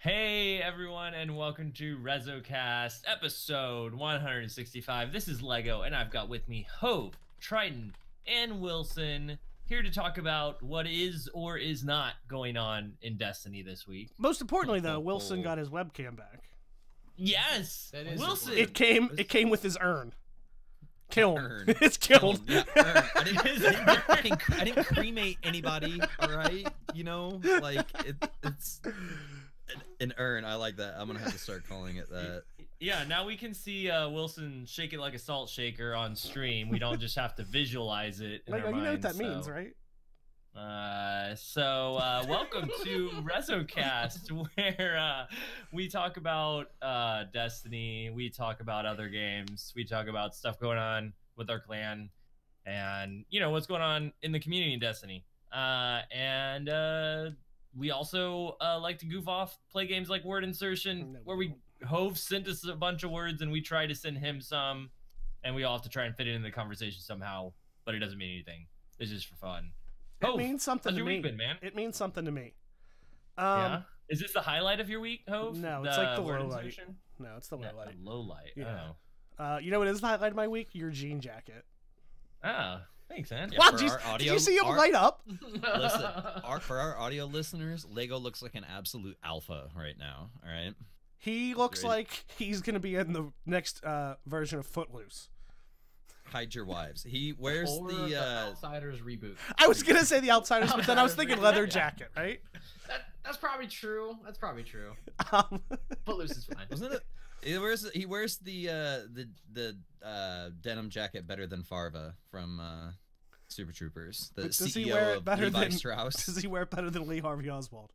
Hey everyone, and welcome to REZOcast, episode 165. This is Lego, and I've got with me Hope, Triton, and Wilson, here to talk about what is or is not going on in Destiny this week. Most importantly, though, Wilson got his webcam back. Yes, That is Wilson. It came with his urn. Kiln. Urn. It's killed. Yeah, urn. I didn't cremate anybody. All right, you know, like it's an urn. I like that. I'm gonna have to start calling it that. Yeah, now we can see Wilson shake it like a salt shaker on stream. We don't just have to visualize it in Lego, our you know what minds, that means, right? Welcome to REZOcast, where we talk about Destiny, we talk about other games, we talk about stuff going on with our clan, and you know what's going on in the community in Destiny. We also like to goof off, play games like word insertion, where Hove sent us a bunch of words and we try to send him some, and we all have to try and fit it in the conversation somehow, but it doesn't mean anything. It's just for fun. It means something to me. Week been, man? It means something to me. Yeah. Is this the highlight of your week, Hove? No, it's like the low light. No, it's the low light. The low light. Yeah. Oh. You know what is the highlight of my week? Your jean jacket. Ah, thanks, man. Yeah, Wow, did you see him light up? Listen, for our audio listeners, Lego looks like an absolute alpha right now. All right. He looks like he's gonna be in the next version of Footloose. Hide your wives. He wears Or the Outsiders reboot. I was gonna say the Outsiders, but then I was thinking leather jacket, right? That's probably true. That's probably true. Um, Footloose is fine. wasn't it? He wears the denim jacket better than Farva from Super Troopers. The does CEO he wear it of better Levi than Strauss. Does he wear it better than Lee Harvey Oswald?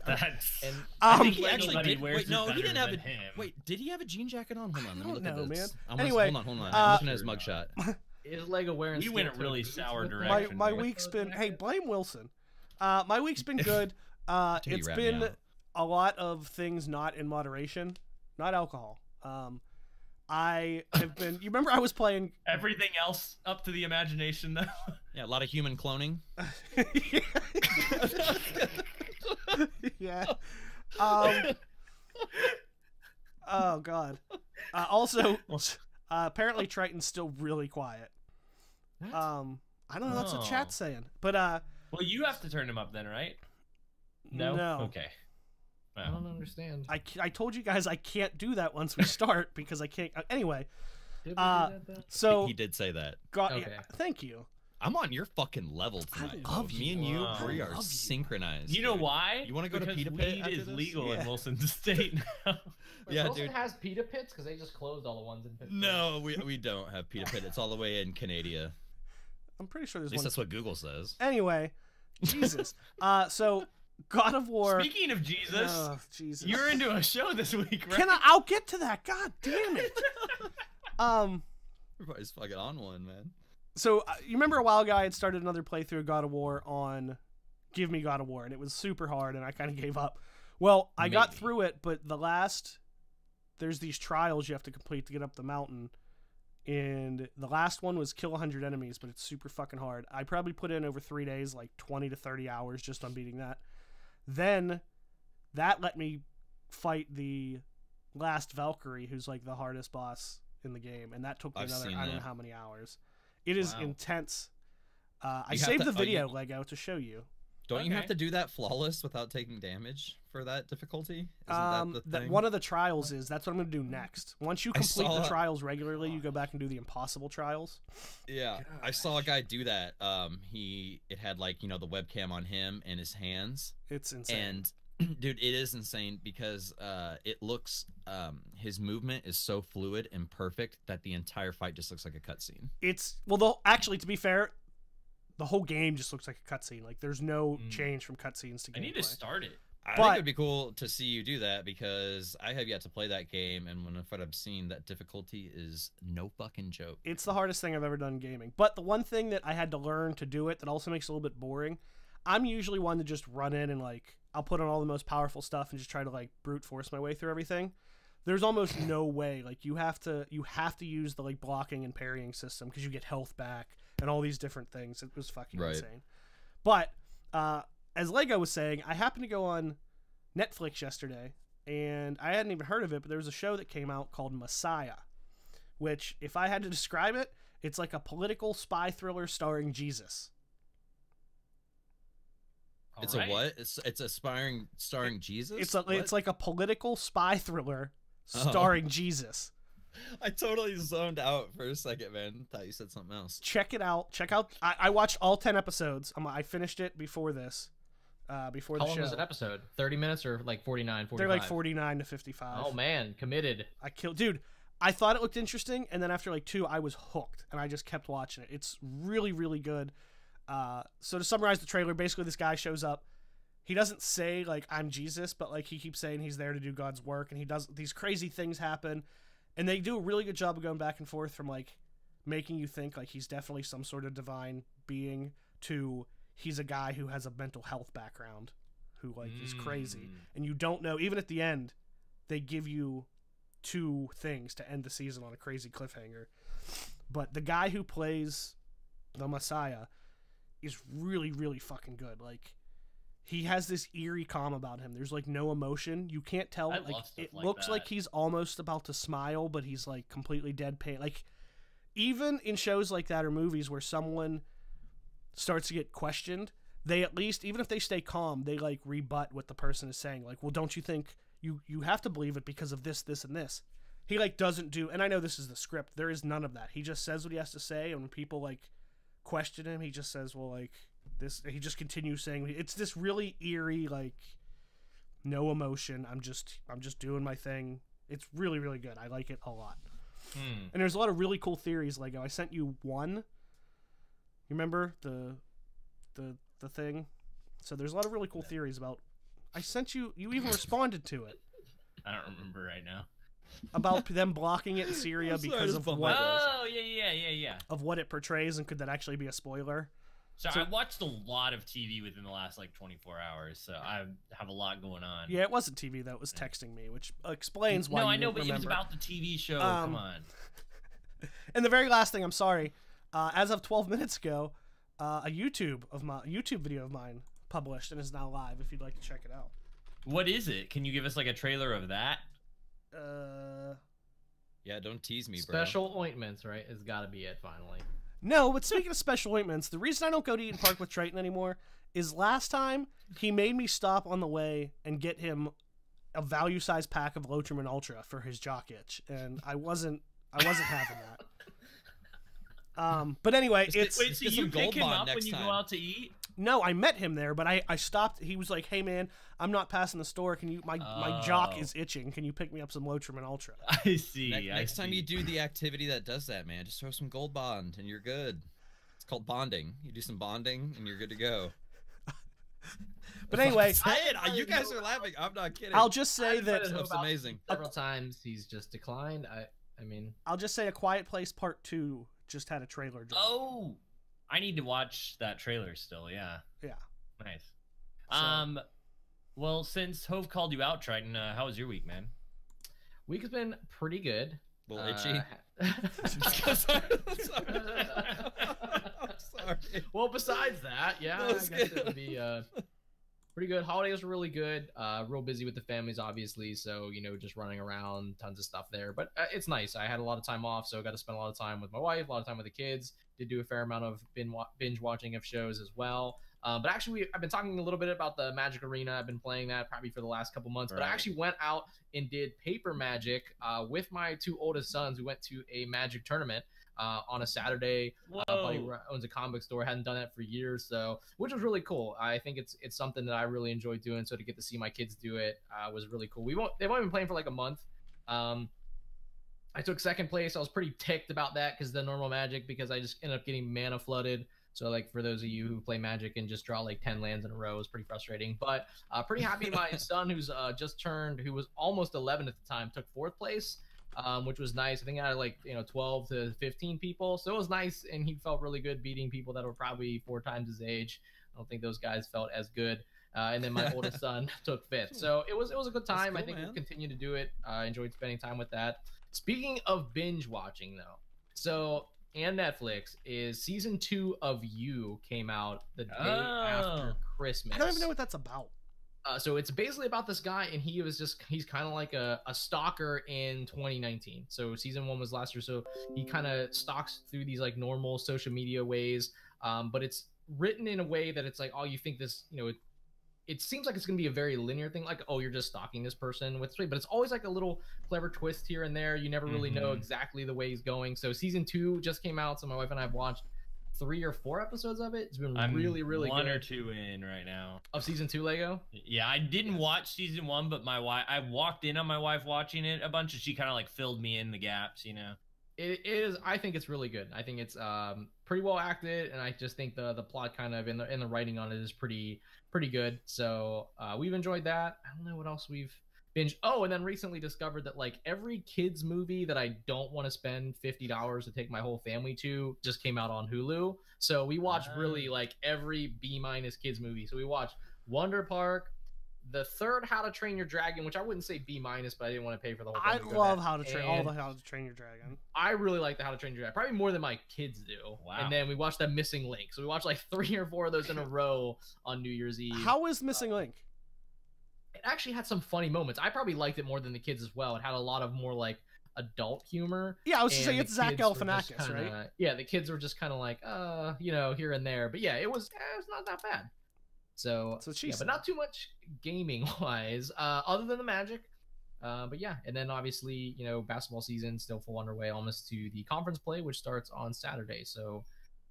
That's. And I think He actually anybody did. wears Wait, no, it he didn't better have than it. him. Wait, did he have a jean jacket on? Hold on, let me look at know, this. man. Hold on. I'm looking at his mugshot. is Lego wearing? We went a steel-toed really boots sour with them? direction. My With week's those been. Hey, jackets? blame Wilson. My week's been good. Dude, It's you rat me been out. a lot of things not in moderation, not alcohol. I have been. You remember I was playing. Everything else up to the imagination, though. Yeah, a lot of human cloning. Yeah. Oh God. Also, apparently Triton's still really quiet. What? I don't know. That's what Oh. chat's saying, but Well, you have to turn him up then, right? No. No. Okay. I don't understand. I told you guys I can't do that once we start because I can't. Anyway, Did we do that, though? so He did say that. Okay. yeah, thank you. I'm on your fucking level tonight. love Me and you, Wow. we I are love you. synchronized. You know dude. why? You wanna go to Because Pita Pit weed after is this? legal Yeah. in Wilson's state now. Wait, Yeah, Wilson dude. has pita pits because they just closed all the ones in Pittsburgh. No, we don't have Pita Pit. It's all the way in Canada. I'm pretty sure At there's least one. that's what Google says. Anyway, Jesus. So God of War. Speaking of Jesus, Oh, Jesus. you're into a show this week, right? I'll get to that. God damn it. Everybody's fucking on one, man. So you remember a while ago I had started another playthrough of God of War on Give Me God of War, and it was super hard, and I kind of gave up. Well, I got Maybe. through it, but there's these trials you have to complete to get up the mountain, and the last one was kill 100 enemies, but it's super fucking hard. I probably put in over 3 days, like 20 to 30 hours just on beating that. Then that let me fight the last Valkyrie, who's like the hardest boss in the game, and that took me I've another seen I don't know that. how many hours. It is Wow. intense. I You have saved to- the video, you- Lego, to show you. Don't you have Okay. to do that flawless without taking damage for that difficulty? Isn't that the thing? One of the trials that's what I'm going to do next. Once you I complete the saw- trials regularly, you go back and do the impossible trials. Yeah, I saw a guy do that. It had like the webcam on him and his hands, It's insane. and dude, it is insane because it looks his movement is so fluid and perfect that the entire fight just looks like a cutscene. Actually, to be fair, the whole game just looks like a cutscene. Like there's no change from cutscenes to gameplay. I need to start it. I But- think it'd be cool to see you do that because I have yet to play that game, and when I've seen that difficulty is no fucking joke. It's the hardest thing I've ever done in gaming. But the one thing that I had to learn to do it that also makes it a little bit boring, I'm usually one to just run in and like I'll put on all the most powerful stuff and just try to like brute force my way through everything. There's almost no way. Like you have to use the like blocking and parrying system because you get health back and all these different things. It was fucking Right. insane. But as Lego was saying, I happened to go on Netflix yesterday, and I hadn't even heard of it, but there was a show that came out called Messiah, which, if I had to describe it, it's like a political spy thriller starring Jesus. It's a what? It's aspiring starring Jesus? It's like a political spy thriller starring Jesus. I totally zoned out for a second, man. Thought you said something else. Check it out. I watched all 10 episodes. I finished it before this. Before the show. How long is an episode? 30 minutes or like 49, 45? They're like 49 to 55. Oh man, committed. Dude, I thought it looked interesting, and then after like 2, I was hooked, and I just kept watching it. It's really, really good. So to summarize the trailer, basically this guy shows up. He doesn't say like I'm Jesus, but like he keeps saying he's there to do God's work, and he does these crazy things happen. And they do a really good job of going back and forth from like making you think like he's definitely some sort of divine being to he's a guy who has a mental health background who like is crazy. And you don't know, even at the end, they give you 2 things to end the season on a crazy cliffhanger. But the guy who plays the Messiah is really, really fucking good. Like, he has this eerie calm about him. There's like no emotion. You can't tell. I Like, love stuff it like looks that. like he's almost about to smile, but he's like completely deadpan. Like, even in shows like that or movies where someone starts to get questioned, they at least, even if they stay calm, they like rebut what the person is saying. Like, well, don't you think you have to believe it because of this, this, and this? He like doesn't do, and I know this is the script. There is none of that. He just says what he has to say, and when people like question him, he just says, well, like this. He just continues saying it's this really eerie, like no emotion. I'm just doing my thing. It's really, really good. I like it a lot. And there's a lot of really cool theories. Like, I sent you one. You remember the thing? So there's a lot of really cool theories about. I sent you. You even responded to it. I don't remember right now. About them blocking it in Syria because of what Oh, yeah. of what it portrays, and could that actually be a spoiler? So I watched a lot of TV within the last like 24 hours, so I have a lot going on. Yeah, it wasn't TV though. It was texting me, which explains why. No, you I know, but remember. it was about the TV show. Come on. And the very last thing, I'm sorry, as of 12 minutes ago, a YouTube video of mine published and is now live. If you'd like to check it out. What is it? Can you give us like a trailer of that? Yeah, don't tease me, bro. Special ointments, right? It's got to be it finally. No, but speaking of special ointments, the reason I don't go to Eaton Park with Triton anymore is last time he made me stop on the way and get him a value-sized pack of Lotrimin Ultra for his jock itch, and I wasn't having that. But anyway, it's Wait, so get you some pick Gold him Bond up when next you time. go out to eat? no, I met him there, but I stopped. He was like, "Hey man, I'm not passing the store. Can you? My jock is itching. Can you pick me up some Lotrimin Ultra?" I see. Next time you do the activity that does that, man, just throw some Gold Bond and you're good. It's called bonding. You do some bonding and you're good to go. But anyway, Say it. You guys are laughing. I'm not kidding. I'll just say that I've Stuff's amazing. Several times he's just declined. I mean, I'll just say A Quiet Place Part 2 just had a trailer drop. Oh, I need to watch that trailer still. Yeah. Yeah. Nice. So- Well, since Hove called you out, Triton, how was your week, man? week has been pretty good. A little itchy. Sorry. Sorry. Well, besides that, yeah, No, I guess it's it would be pretty good. Holidays were really good. Real busy with the families, obviously. So, just running around, tons of stuff there. But it's nice. I had a lot of time off, so I got to spend a lot of time with my wife, a lot of time with the kids. Did do a fair amount of binge watching of shows as well. But actually, I've been talking a little bit about the Magic Arena. I've been playing that probably for the last couple months. But I Right. actually went out and did paper Magic with my 2 oldest sons. We went to a Magic tournament on a Saturday. Buddy owns a comic store. Hadn't done that for years, so which was really cool. I think it's something that I really enjoy doing. So to get to see my kids do it was really cool. They've only been playing for like a month. I took second place. I was pretty ticked about that because the normal Magic, because I just ended up getting mana flooded. So like for those of you who play Magic and just draw like 10 lands in a row, is pretty frustrating. But pretty happy my son, who's just turned, who was almost 11 at the time, took 4th place. Which was nice. I think I had like 12 to 15 people, so it was nice, and he felt really good beating people that were probably 4 times his age. I don't think those guys felt as good. And then my oldest son took 5th, so it was a good time. Cool, I think man. we'll continue to do it. I enjoyed spending time with that. Speaking of binge watching, though, so and Netflix is season 2 of You came out the day after Christmas. I don't even know what that's about. So it's basically about this guy, and he's kind of like a stalker in 2019. So season 1 was last year, so he kind of stalks through these like normal social media ways, but it's written in a way that it's like, oh, you think this, it seems like it's going to be a very linear thing, like, oh, you're just stalking this person with three, but it's always like a little clever twist here and there. You never really know exactly the way he's going. So season 2 just came out, so my wife and I have watched 3 or 4 episodes of it. It's been really one good. or 2 in right now Of season 2, Lego. Yeah, I didn't watch season 1, but I walked in on my wife watching it a bunch, and she kind of like filled me in the gaps. It is. I think it's really good. I think it's pretty well acted, and I just think the plot kind of in the writing on it is pretty good. So we've enjoyed that. I don't know what else we've binged. Oh, and then recently discovered that like every kids movie that I don't want to spend $50 to take my whole family to just came out on Hulu. So we watched really like every B- kids movie. So we watched Wonder Park, the third How to Train Your Dragon, which I wouldn't say B-, but I didn't want to pay for the whole thing. I love How to Train all the How to Train Your Dragon. I really like the How to Train Your Dragon, probably more than my kids do. Wow. And then we watched that Missing Link. So we watched like 3 or 4 of those in a row on New Year's Eve. How is Missing Link? It actually had some funny moments. I probably liked it more than the kids as well. It had a lot of more like adult humor. Yeah, I was just saying it's Zach Galifianakis, kinda, right? Yeah, the kids were just kind of like, here and there. But yeah, it was not that bad. So yeah, but not too much gaming wise, other than the Magic. But yeah, and then obviously, basketball season still full underway, almost to the conference play, which starts on Saturday. So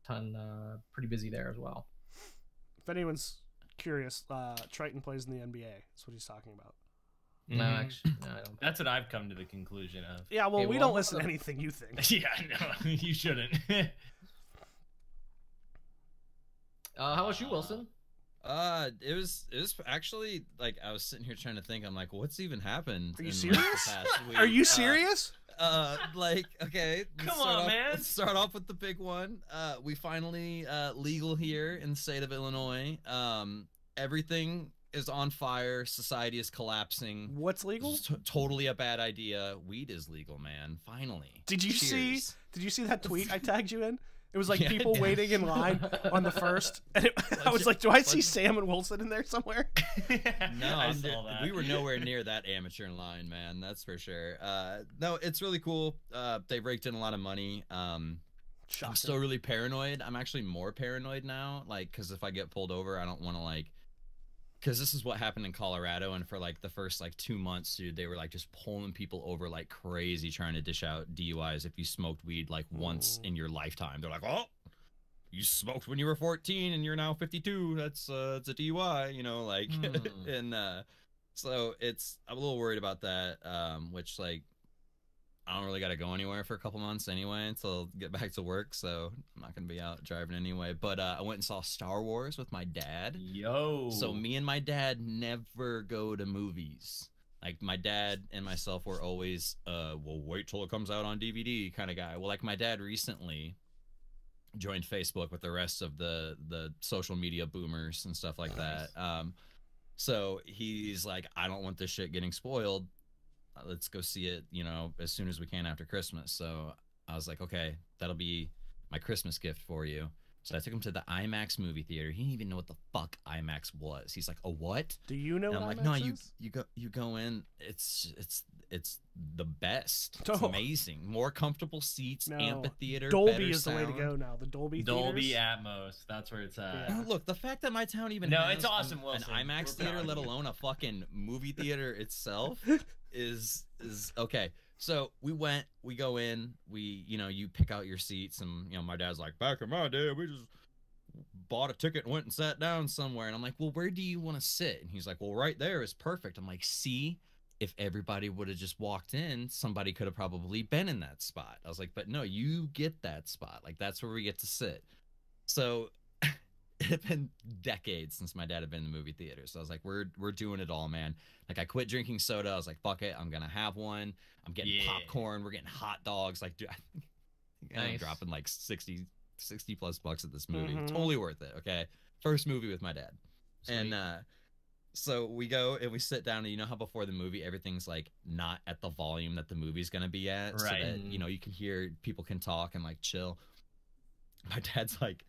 pretty busy there as well. If anyone's curious, Triton plays in the NBA. That's what he's talking about. No, actually, no, I don't. That's what I've come to the conclusion of. Yeah, well, we don't listen to anything you think. Yeah, no, you shouldn't. How about you, Wilson? It was actually like I was sitting here trying to think. I'm like, what's even happened? Are you serious? Are you serious? Okay. Come on, man. Let's start off with the big one. We finally legal here in the state of Illinois. Everything is on fire. Society is collapsing. What's legal? Totally a bad idea. Weed is legal, man. Finally. Did you see that tweet I tagged you in? It was like Yeah, people waiting in line on the first, and I was like, "Do I see Sam and Wilson in there somewhere?" No, I saw that. We were nowhere near that amateur line, man. That's for sure. No, it's really cool. They raked in a lot of money. I'm still really paranoid. I'm actually more paranoid now, like, because if I get pulled over, I don't want to because this is what happened in Colorado, and for like the first 2 months, dude, they were like just pulling people over like crazy, trying to dish out DUIs if you smoked weed once in your lifetime. They're like, oh, you smoked when you were 14 and you're now 52. That's it's a DUI, and so I'm a little worried about that. Which I don't really got to go anywhere for a couple months anyway until I get back to work, so I'm not going to be out driving anyway. But I went and saw Star Wars with my dad. Yo. So me and my dad never go to movies. Like, my dad and myself were always, well, wait till it comes out on DVD kind of guy. Well, my dad recently joined Facebook with the rest of the social media boomers and stuff like that. So he's like, I don't want this shit getting spoiled. Let's go see it, as soon as we can after Christmas. So I was like, okay, that'll be my Christmas gift for you. So I took him to the IMAX movie theater. He didn't even know what the fuck IMAX was. He's like, a what? Do you know? And I'm what like, IMAX no, is? you go in. It's the best. It's Oh. amazing. More comfortable seats, No. amphitheater. Dolby better is the way to sound. go now. The Dolby Dolby theaters. Atmos. That's where it's at. Yeah. Look, the fact that my town even No, has it's awesome, an Wilson. IMAX We're theater, proud let of you. alone a fucking movie theater itself, is okay. So we go in, you pick out your seats, and my dad's like, back in my day, we just bought a ticket and went and sat down somewhere. And I'm like, well, where do you want to sit? And he's like, well, right there is perfect. I'm like, see, if everybody would have just walked in, somebody could have probably been in that spot. I was like, but no, you get that spot. Like, that's where we get to sit. So it had been decades since my dad had been in the movie theater. So I was like, we're doing it all, man. Like, I quit drinking soda. I was like, fuck it, I'm gonna have one. I'm getting popcorn. We're getting hot dogs. Like, dude, I'm dropping like 60 plus bucks at this movie. Totally worth it. Okay, first movie with my dad. Sweet. And so we go and we sit down, and you know how before the movie everything's like not at the volume that the movie's gonna be at, right? So that you can hear, people can talk and like chill. My dad's like,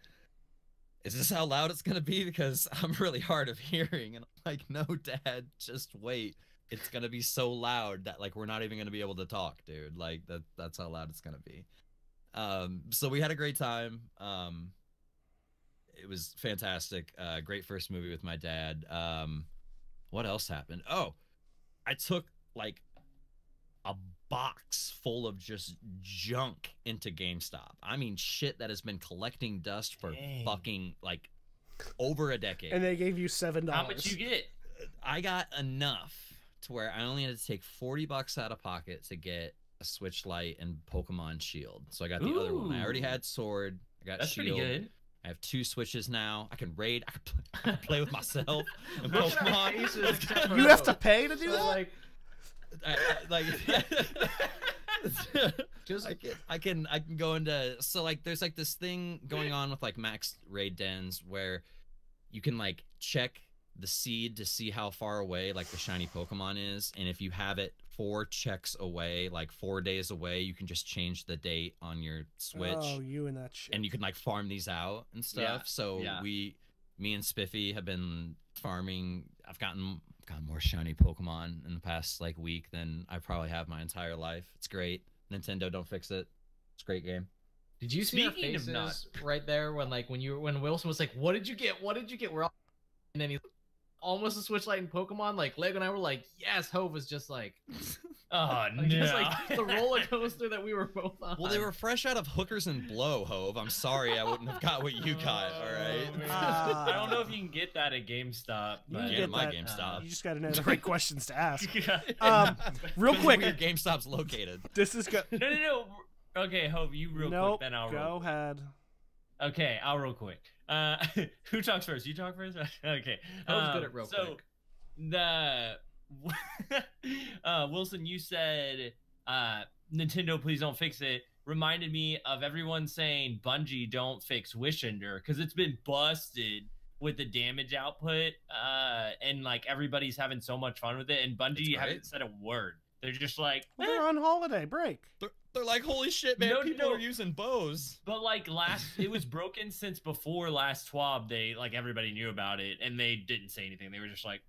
is this how loud it's gonna be? Because I'm really hard of hearing, and I'm like, no, Dad, just wait. It's gonna be so loud that like we're not even gonna be able to talk, dude. Like that's how loud it's gonna be. So we had a great time. It was fantastic. Great first movie with my dad. What else happened? Oh, I took like a box full of just junk into GameStop. I mean, shit that has been collecting dust for fucking like over a decade. And they gave you $7. How much you get? I got enough to where I only had to take $40 out of pocket to get a Switch Lite and Pokemon Shield. So I got the other one. I already had Sword. I got That's Shield. pretty good. I have 2 Switches now. I can raid. I can play with myself and Pokemon. You have to pay to do So, that? like, just I can go into, so like there's like this thing going on with like max raid dens where you can like check the seed to see how far away like the shiny Pokemon is, and if you have it 4 checks away, like 4 days away, you can just change the date on your Switch. Oh, you and that shit. And you can like farm these out and stuff. Yeah, So yeah. me and Spiffy have been farming. I've gotten more shiny Pokemon in the past like week than I probably have my entire life. It's great. Nintendo, don't fix it. It's a great game. did you see our Speaking of faces not- right there when Wilson was like, "What did you get? What did you get?" We're all, and then he almost a Switch Lite and Pokemon. Like Lego and I were like, "Yes." Hove was just like, Oh no! just like the roller coaster that we were both on. Well, they were fresh out of Hookers and Blow, Hove. I'm sorry I wouldn't have got what you got, all right? Oh, man. Ah. I don't know if you can get that at GameStop. You But, can get get my that. GameStop. You just got to know the right questions to ask. Yeah. Real Depends quick, where your GameStop's located. this is good. No. Okay, Hope, you real Nope. quick, then I'll Go roll. ahead. Okay, I'll real quick. Who talks first? You talk first? Okay. Hove's good at real so quick. the Wilson, you said Nintendo, please don't fix it. Reminded me of everyone saying Bungie don't fix Wishender because it's been busted with the damage output, and like everybody's having so much fun with it, and Bungie great. haven't said a word. They're just like, Well, they're on holiday break. They're like, holy shit, man, No, people no. are using bows. but like it was broken since before last TWAB. They like everybody knew about it, and they didn't say anything. They were just like,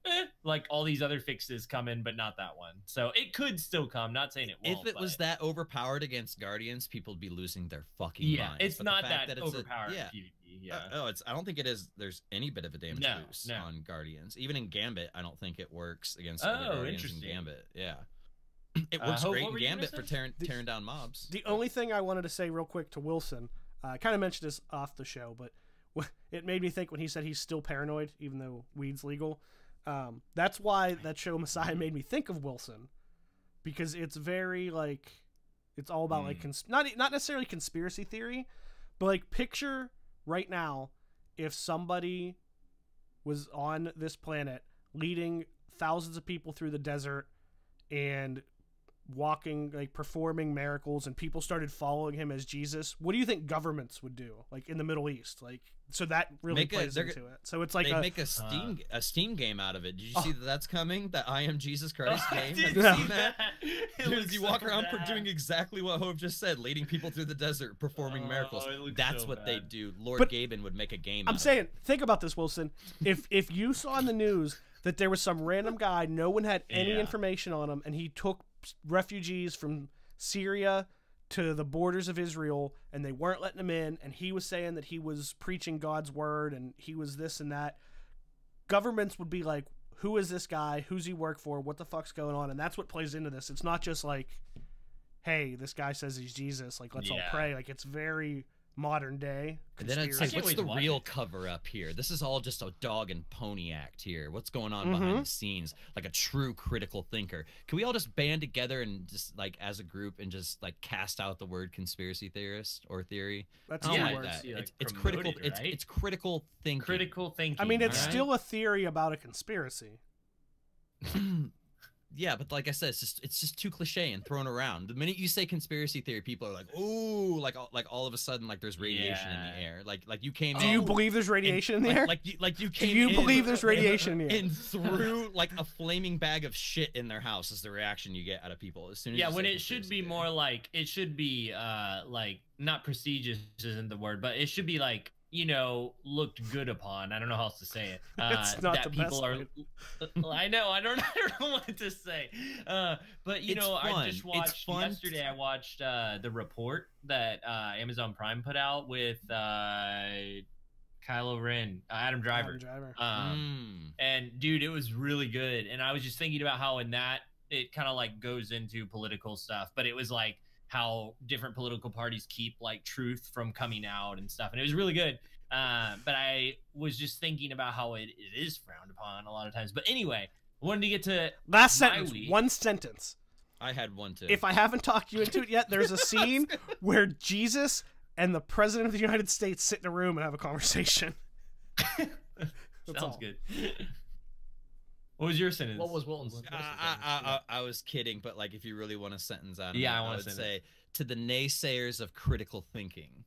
like all these other fixes come in, but not that one. So it could still come. Not saying it won't. If it was but- that overpowered against Guardians, people would be losing their fucking yeah, minds. it's But the not fact that it's overpowered. yeah. PvP, yeah. I don't think it is. There's any bit of a damage No, boost no. on Guardians. Even in Gambit, I don't think it works against Oh, other Guardians in interesting. Gambit. Yeah. It works Hope, great what in were you gonna Gambit for say? tearing down mobs. The only thing I wanted to say real quick to Wilson, I kind of mentioned this off the show, but it made me think when he said he's still paranoid, even though weed's legal. That's why that show Messiah made me think of Wilson, because it's very like, it's all about like not necessarily conspiracy theory, but like picture right now if somebody was on this planet leading thousands of people through the desert and walking, like performing miracles, and people started following him as Jesus. What do you think governments would do, like in the Middle East? Like, so that really plays into it. So it's like They make a Steam game out of it. Did you see that that's coming? That I Am Jesus Christ game? Have you Yeah. seen that? It Dude, looks you walk so around bad. doing exactly what Hove just said, leading people through the desert, performing miracles. it looks That's so what they bad. do. Lord But Gaben would make a game. I'm out saying, think about this, Wilson. If you saw in the news that there was some random guy, no one had any Yeah. information on him, and he took refugees from Syria to the borders of Israel, and they weren't letting him in, and he was saying that he was preaching God's word, and he was this and that, governments would be like, who is this guy? Who's he work for? What the fuck's going on? And that's what plays into this. It's not just like, hey, this guy says he's Jesus, like, let's all Yeah. pray. Like, it's very modern day And then it's conspiracy. like, can't what's wait the to watch real it. cover up here? This is all just a dog and pony act here. What's going on Mm-hmm. behind the scenes? Like a true critical thinker. Can we all just band together and just like as a group and just like cast out the word conspiracy theorist or theory? That's Something two Yeah, like words. that. Yeah, like It's promote critical. it, right? It's critical thinking. Critical thinking. I mean, it's alright? still a theory about a conspiracy. Yeah, but like I said, it's just too cliche and thrown around. The minute you say conspiracy theory, people are like, "Ooh!" Like all of a sudden, like there's radiation in the Yeah. air. Like you came. Do you in believe there's and- radiation in the air? Like you Do came. you in believe there's radiation in the air? and threw like a flaming bag of shit in their house is the reaction you get out of people as soon as Yeah, you when say it should conspiracy be theory. more like, it should be like not prestigious isn't the word, but it should be like, looked good upon. I don't know how else to say it. It's not that the people best are. way. I know. I don't know what to say. But It's I fun. just It's watched fun. yesterday. I watched the report that Amazon Prime put out with Kylo Ren, Adam Driver. Adam Driver. And dude, it was really good. And I was just thinking about how in that it kind of like goes into political stuff, but it was like how different political parties keep like truth from coming out and stuff. And it was really good. But I was just thinking about how it is frowned upon a lot of times. But anyway, I wanted to get to Last my sentence. week. One sentence. I had one too. If I haven't talked you into it yet, there's a scene where Jesus and the President of the United States sit in a room and have a conversation. That's Sounds all. good. What was your sentence? What was Wilton's? I was kidding, but like if you really want a sentence out of Yeah, it, I want a would sentence. say to the naysayers of critical thinking,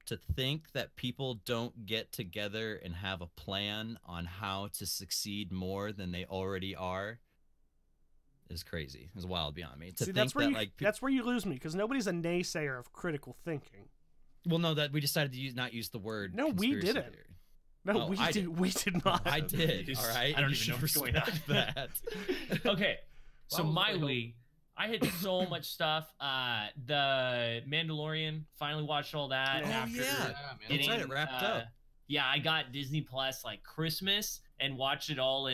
to think that people don't get together and have a plan on how to succeed more than they already are is crazy. Is wild beyond me. To See, think that's where that you like that's where you lose me, because nobody's a naysayer of critical thinking. well, no, that we decided to not use the word. No, we conspiracy didn't. theory. No, Oh, we I did. We did not. I did. Just- All right. I don't You even know should what's going on. respect that. Okay, so Well, my I was really week, I had so much stuff. The Mandalorian, finally watched all that Oh, after yeah. man. That's right, it wrapped up. Yeah, I got Disney Plus like Christmas and watched it all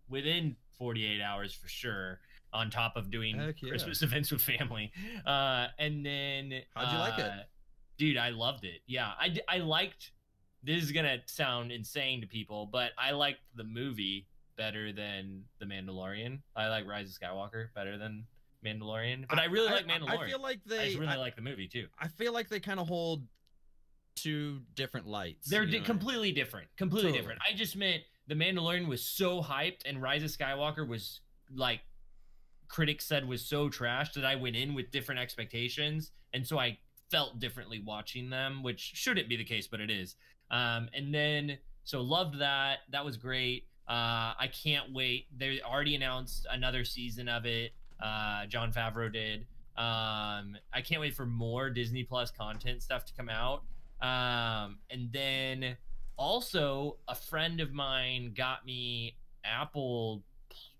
within 48 hours for sure. On top of doing Heck yeah. Christmas events with family, and then How'd you like it? dude? I loved it. Yeah, I liked. This is gonna sound insane to people, but I liked the movie better than The Mandalorian. I like Rise of Skywalker better than Mandalorian, but I really like Mandalorian. I feel like I just they. really like the movie too. I feel like they kind of hold two different lights. They're you know what I mean? completely different. Completely Totally. different. I just meant The Mandalorian was so hyped, and Rise of Skywalker was like critics said was so trash that I went in with different expectations, and so I felt differently watching them, which shouldn't be the case, but it is. And then so loved that. That was great. I can't wait. They already announced another season of it. Jon Favreau did. I can't wait for more Disney Plus content stuff to come out. And then also a friend of mine got me Apple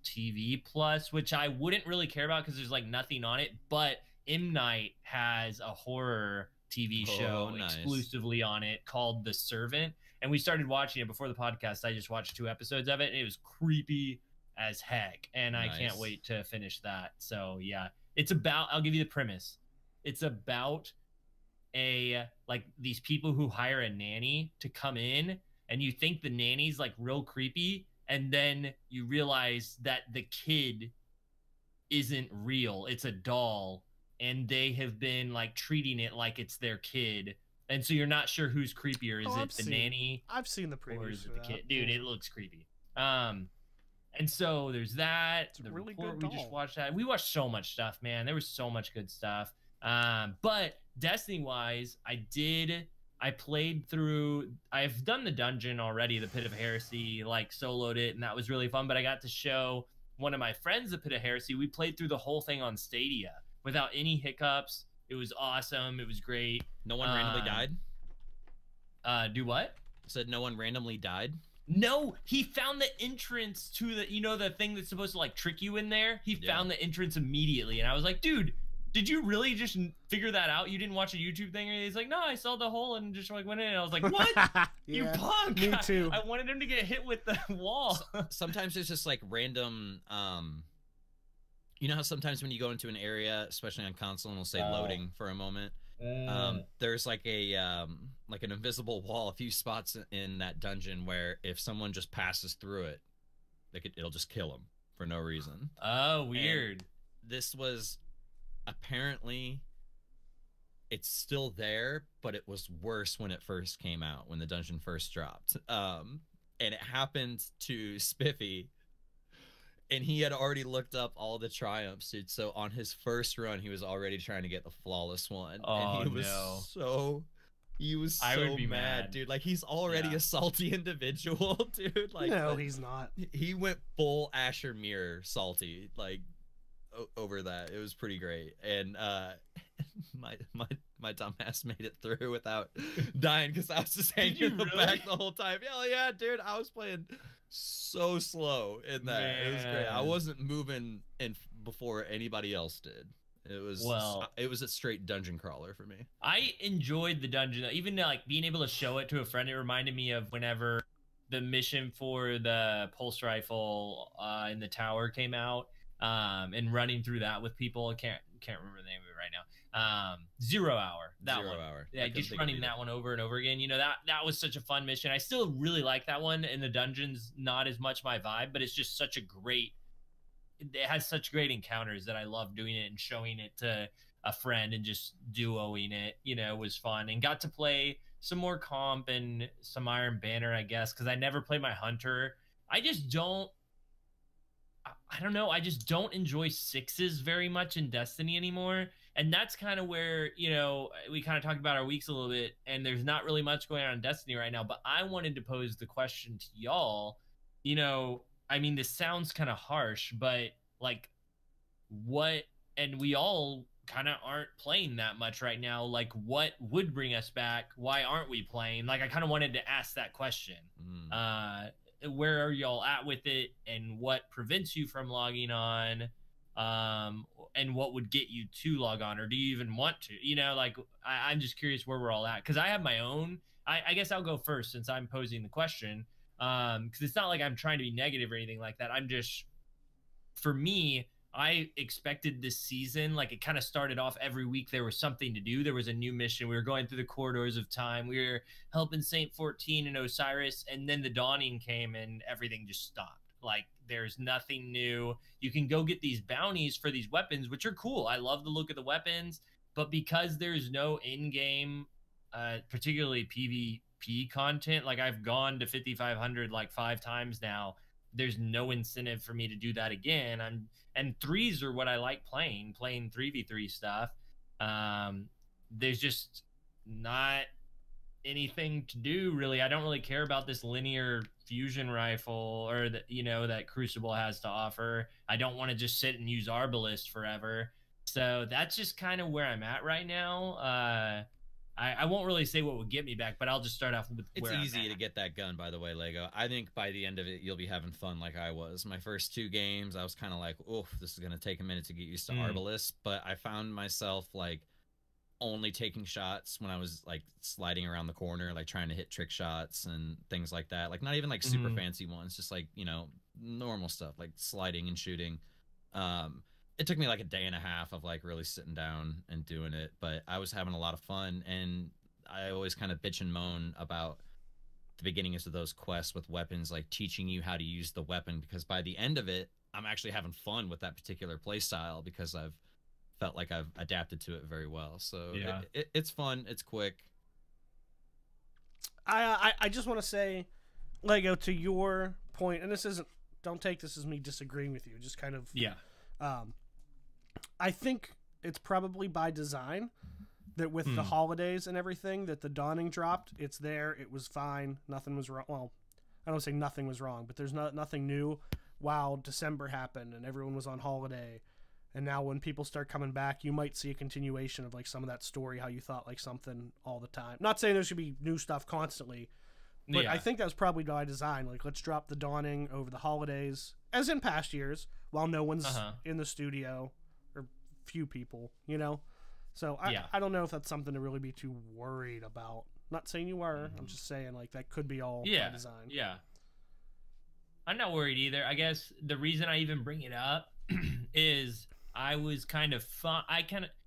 TV Plus, which I wouldn't really care about because there's like nothing on it, but M. Night has a horror TV show nice. exclusively on it called The Servant, and we started watching it before the podcast. I just watched 2 episodes of it, and it was creepy as heck, and I can't Nice. wait to finish that. So yeah, it's about, I'll give you the premise. It's about these people who hire a nanny to come in, and you think the nanny's like real creepy, and then you realize that the kid isn't real. It's a doll, and they have been like treating it like it's their kid. And so you're not sure who's creepier. Is Oh, it the nanny I've seen the or previews is for it the that. kid? Dude, it looks creepy. And so there's that. It's a The really report, good we just doll. watched that. We watched so much stuff, man. There was so much good stuff. But Destiny wise, I played through, I've done the dungeon already, the Pit of Heresy, like soloed it, and that was really fun. But I got to show one of my friends the Pit of Heresy. We played through the whole thing on Stadia without any hiccups. It was awesome. It was great. No one randomly died. Do what? Said no one randomly died. No, he found the entrance to the thing that's supposed to like trick you in there. He Yeah. found the entrance immediately, and I was like, dude, did you really just figure that out? You didn't watch a YouTube thing? And he's like, no, I saw the hole and just like went in. And I was like, what? You Yeah, punk! me too. I wanted him to get hit with the wall. Sometimes there's just like random. You know how sometimes when you go into an area, especially on console, and it'll say loading for a moment. There's like an invisible wall, a few spots in that dungeon where if someone just passes through it, it'll just kill them for no reason. Oh, weird. This was apparently, it's still there, but it was worse when it first came out, when the dungeon first dropped. And it happened to Spiffy, and he had already looked up all the triumphs, dude. So on his first run, he was already trying to get the flawless one. Oh, and he was no. he was I so would be mad, mad. dude. Like, he's already Yeah. a salty individual, dude. Like, no, but he's not. he went full Asher Mirror salty, like over that. It was pretty great. And my dumbass made it through without dying because I was just hanging in the back the whole time. Hell yeah, dude! I was playing so slow in that. Man. It was great. I wasn't moving in before anybody else did. It was a straight dungeon crawler for me. I enjoyed the dungeon, even like being able to show it to a friend. It reminded me of whenever the mission for the pulse rifle in the tower came out, and running through that with people. I can't remember the name of it right now. 0 Hour. Zero Hour. Yeah, just running that one over and over again. You know, that was such a fun mission. I still really like that one, and the dungeon's not as much my vibe, but it's just such a great. It has such great encounters that I love doing it and showing it to a friend and just duoing it, you know, was fun, and got to play some more comp and some Iron Banner, I guess, because I never played my Hunter. I just don't, I don't know, I just don't enjoy sixes very much in Destiny anymore. And that's kind of where, you know, we kind of talked about our weeks a little bit, and there's not really much going on in Destiny right now, but I wanted to pose the question to y'all, you know, I mean, this sounds kind of harsh, but like what, and we all kind of aren't playing that much right now. Like what would bring us back? Why aren't we playing? Like I kind of wanted to ask that question. Where are y'all at with it, and what prevents you from logging on? And what would get you to log on, or do you even want to? You know, like I'm just curious where we're all at, because I have my own. I guess I'll go first since I'm posing the question. Because it's not like I'm trying to be negative or anything like that. I'm just, for me, I expected this season, like it kind of started off every week. There was something to do. There was a new mission. We were going through the corridors of time. We were helping Saint 14 and Osiris, and then the dawning came and everything just stopped. Like there's nothing new. You can go get these bounties for these weapons, which are cool. I love the look of the weapons, but because there's no in-game, particularly PvP content, like I've gone to 5500 like 5 times now. There's no incentive for me to do that again. And threes are what I like playing 3v3 stuff. There's just not anything to do really. I don't really care about this linear fusion rifle or that, you know, that Crucible has to offer. I don't want to just sit and use Arbalest forever. So that's just kind of where I'm at right now. I won't really say what would get me back, but I'll just start off with it's easy to get that gun, by the way, Lego. I think by the end of it, you'll be having fun like I was. My first 2 games, I was kind of like, oof, this is going to take a minute to get used to Arbalest, but I found myself like only taking shots when I was like sliding around the corner, like trying to hit trick shots and things like that. Like not even like super fancy ones, just like, you know, normal stuff like sliding and shooting. It took me like a day and a half of like really sitting down and doing it, but I was having a lot of fun. And I always kind of bitch and moan about the beginnings of those quests with weapons, like teaching you how to use the weapon, because by the end of it, I'm actually having fun with that particular play style because I've felt like I've adapted to it very well. So yeah, it's fun. It's quick. I just want to say, Lego, to your point, and this isn't, don't take this as me disagreeing with you, just kind of, yeah. I think it's probably by design that with the holidays and everything that the dawning dropped. It's there. It was fine. Nothing was wrong. Well, I don't say nothing was wrong, but there's nothing new. Wow, December happened and everyone was on holiday. And now when people start coming back, you might see a continuation of like some of that story, how you thought like something all the time. Not saying there should be new stuff constantly, but yeah. I think that was probably by design. Like, let's drop the dawning over the holidays, as in past years, while no one's in the studio, or few people, you know? So I don't know if that's something to really be too worried about. Not saying you are. I'm just saying, like, that could be all by design. Yeah. I'm not worried either. I guess the reason I even bring it up is I was kind of fun.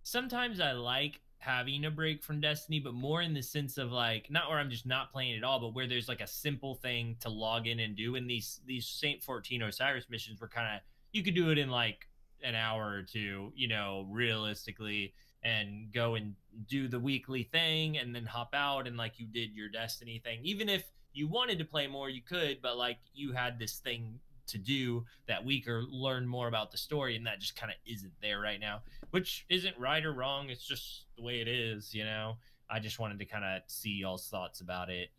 Sometimes I like having a break from Destiny, but more in the sense of like, not where I'm just not playing at all, but where there's like a simple thing to log in and do. And these Saint 14 Osiris missions were kind of, you could do it in like an hour or two, you know, realistically, and go and do the weekly thing and then hop out and like you did your Destiny thing. Even if you wanted to play more, you could, but like you had this thing to do that week or learn more about the story, and that just kind of isn't there right now, which isn't right or wrong. It's just the way it is, you know. I just wanted to kind of see y'all's thoughts about it.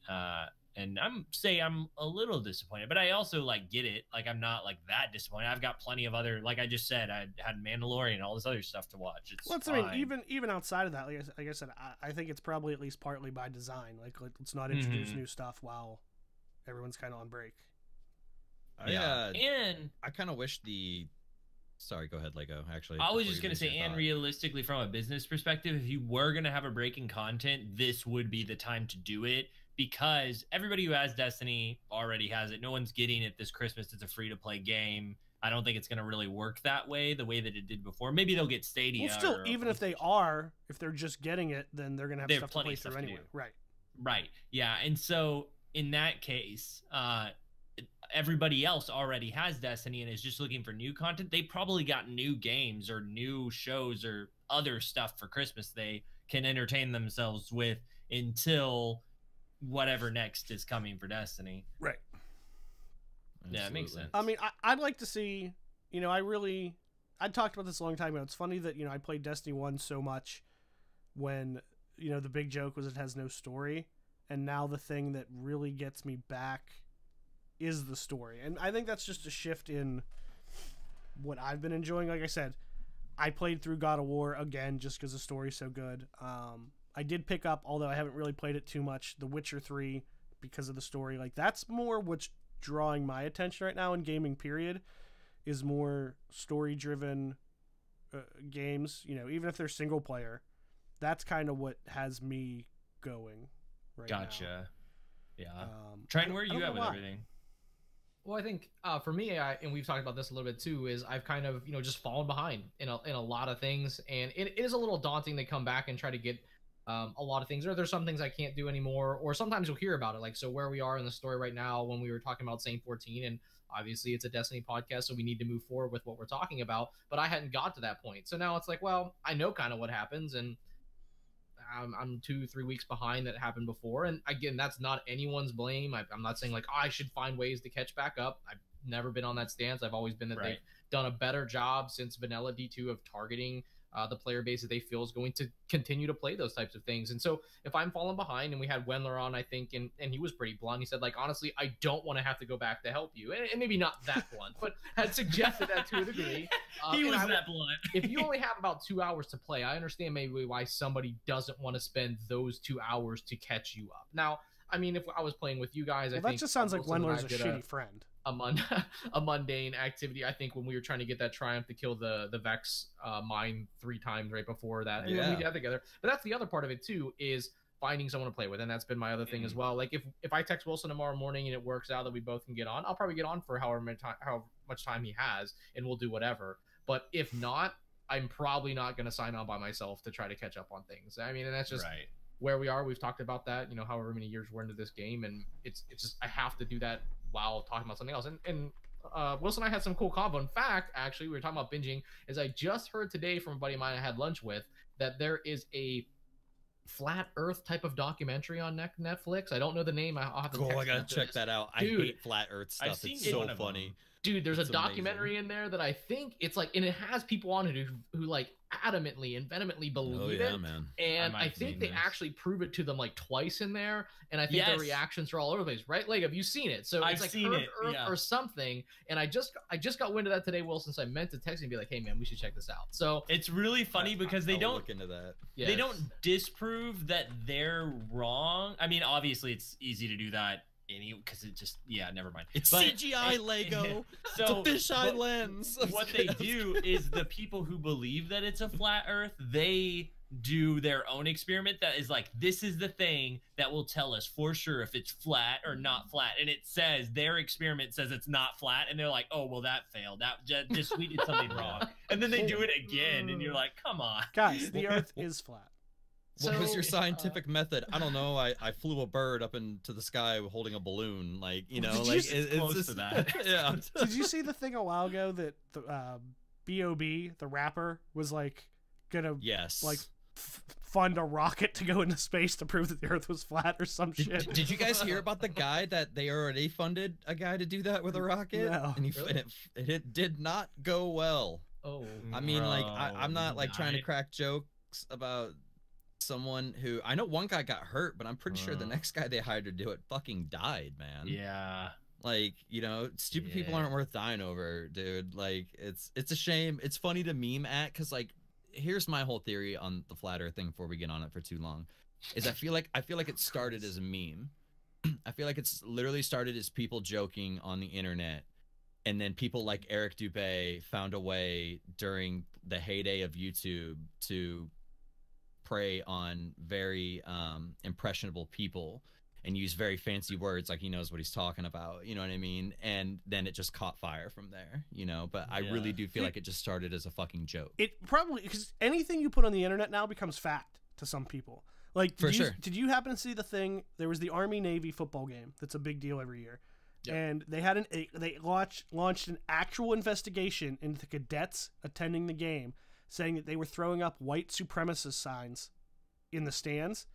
And I'm a little disappointed, but I also like get it. Like I'm not like that disappointed. I've got plenty of other, like I just said, I had Mandalorian, all this other stuff to watch. It's fine. I mean, even outside of that, like I said, I think it's probably at least partly by design. Like let's not introduce new stuff while everyone's kind of on break. And I kind of wish the. Sorry, go ahead, Lego. Actually, I was just gonna say, and realistically, from a business perspective, if you were gonna have a break in content, this would be the time to do it. Because everybody who has Destiny already has it. No one's getting it this Christmas. It's a free-to-play game. I don't think it's going to really work that way, the way that it did before. Maybe they'll get Stadia. Well, still, even if they're just getting it, then they're going to have stuff to play through anyway. Right. Right. Yeah. And so in that case, everybody else already has Destiny and is just looking for new content. They probably got new games or new shows or other stuff for Christmas they can entertain themselves with until whatever next is coming for Destiny. Right. Absolutely. Yeah, it makes sense. I mean, I'd like to see, I talked about this a long time ago. It's funny that, I played Destiny 1 so much when, the big joke was it has no story. And now the thing that really gets me back is the story. And I think that's just a shift in what I've been enjoying. Like I said, I played through God of War again just because the story's so good. I did pick up, although I haven't really played it too much, The Witcher 3 because of the story. Like, that's more what's drawing my attention right now in gaming, period, is more story-driven games. Even if they're single-player, that's kind of what has me going right now. Gotcha. Yeah. Triton, where are you at with everything? Well, I think for me, and we've talked about this a little bit too, is I've kind of, just fallen behind in a lot of things. And it is a little daunting to come back and try to get a lot of things, or there's some things I can't do anymore, or sometimes you'll hear about it, like so where we are in the story right now when we were talking about Saint 14, and obviously it's a Destiny podcast, so we need to move forward with what we're talking about, but I hadn't got to that point. So now it's like, well, I know kind of what happens, and I'm 2-3 weeks behind that happened before. And again, that's not anyone's blame. I'm not saying like, I should find ways to catch back up. I've never been on that stance. I've always been that they've done a better job since vanilla D2 of targeting the player base that they feel is going to continue to play those types of things. And so if I'm falling behind, and we had Wendler on, I think, and he was pretty blunt. He said, like, honestly, I don't want to have to go back to help you. And maybe not that blunt, but had suggested that to a degree. He was that blunt. If you only have about 2 hours to play, I understand maybe why somebody doesn't want to spend those 2 hours to catch you up. Now, I mean, if I was playing with you guys, I think that just sounds like Wendler's a shitty friend. A mundane activity. I think when we were trying to get that triumph to kill the Vex mine 3 times right before that, we did that together. But that's the other part of it too, is finding someone to play with, and that's been my other thing as well. Like if I text Wilson tomorrow morning and it works out that we both can get on, I'll probably get on for however much time he has, and we'll do whatever. But if not, I'm probably not going to sign on by myself to try to catch up on things. I mean, and that's just where we are. We've talked about that, however many years we're into this game, and it's just I have to do that while talking about something else. And Wilson and I had some cool combo. In fact, actually, we were talking about binging, is I just heard today from a buddy of mine I had lunch with that there is a flat earth type of documentary on Netflix. I don't know the name. I'll have to I gotta check that out. Dude, I hate flat earth stuff. It's so funny. Dude, there's a documentary in there that I think it's like, and it has people on it who like adamantly and vehemently believe it. Man. And I think they actually prove it to them like twice in there. And I think their reactions are all over the place, right? Like, have you seen it? So it's like Earth or something. And I just got wind of that today, Wilson. So I meant to text you and be like, hey man, we should check this out. So it's really funny because they don't look into that. Yes. They don't disprove that they're wrong. I mean, obviously it's easy to do that because it just never mind. It's CGI Lego. So it's a fisheye lens. What they do is the people who believe that it's a flat Earth, they do their own experiment that is like, this is the thing that will tell us for sure if it's flat or not flat, and it says their experiment says it's not flat, and they're like, oh well, that failed, that just we did something wrong, and then they do it again, and you're like, come on guys, the Earth is flat. What was your scientific method? I don't know. I flew a bird up into the sky holding a balloon. Like, it's close just, to that. Yeah. Did you see the thing a while ago that the B.O.B., the rapper, was like gonna like fund a rocket to go into space to prove that the Earth was flat or some shit? Did you guys hear about the guy that they already funded a guy to do that with a rocket? No. And it did not go well. Oh. I mean, like I'm not like trying to crack jokes about someone who I know one guy got hurt, but I'm pretty sure the next guy they hired to do it fucking died, man. Yeah. Like, stupid people aren't worth dying over, dude. Like, it's a shame. It's funny to meme at, because, like, here's my whole theory on the flat earth thing before we get on it for too long, is I feel like it started as a meme. I feel like it's literally started as people joking on the internet, and then people like Eric Dubé found a way during the heyday of YouTube to prey on very impressionable people and use very fancy words like he knows what he's talking about, you know what I mean? And then it just caught fire from there, but I really do feel like it just started as a fucking joke. It probably, because anything you put on the internet now becomes fact to some people. Like, did you happen to see the thing? There was the Army-Navy football game that's a big deal every year. Yep. And they had they launched an actual investigation into the cadets attending the game, saying that they were throwing up white supremacist signs in the stands.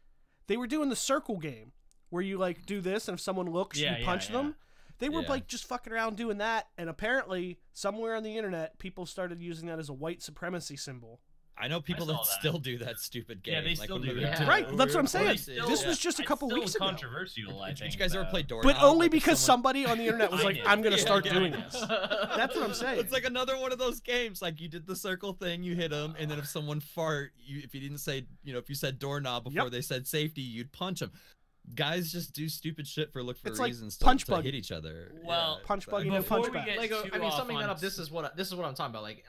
They were doing the circle game, where you like do this, and if someone looks, you punch them. They were like just fucking around doing that, and apparently somewhere on the internet, people started using that as a white supremacy symbol. I know people that still do that stupid game. Yeah, they still do that. Right, that's what I'm saying. This was just a couple weeks ago. Controversial, I think. Did you guys ever play Doorknob? But only because somebody on the internet was like, I'm going to start doing this. That's what I'm saying. It's like another one of those games. Like, you did the circle thing, you hit them, and then if someone fart, if you didn't say, if you said doorknob before they said safety, you'd punch them. Guys just do stupid shit for reasons punch to hit each other. Well, punch bugging and punch back. Summing that up, this is what I'm talking about. Like,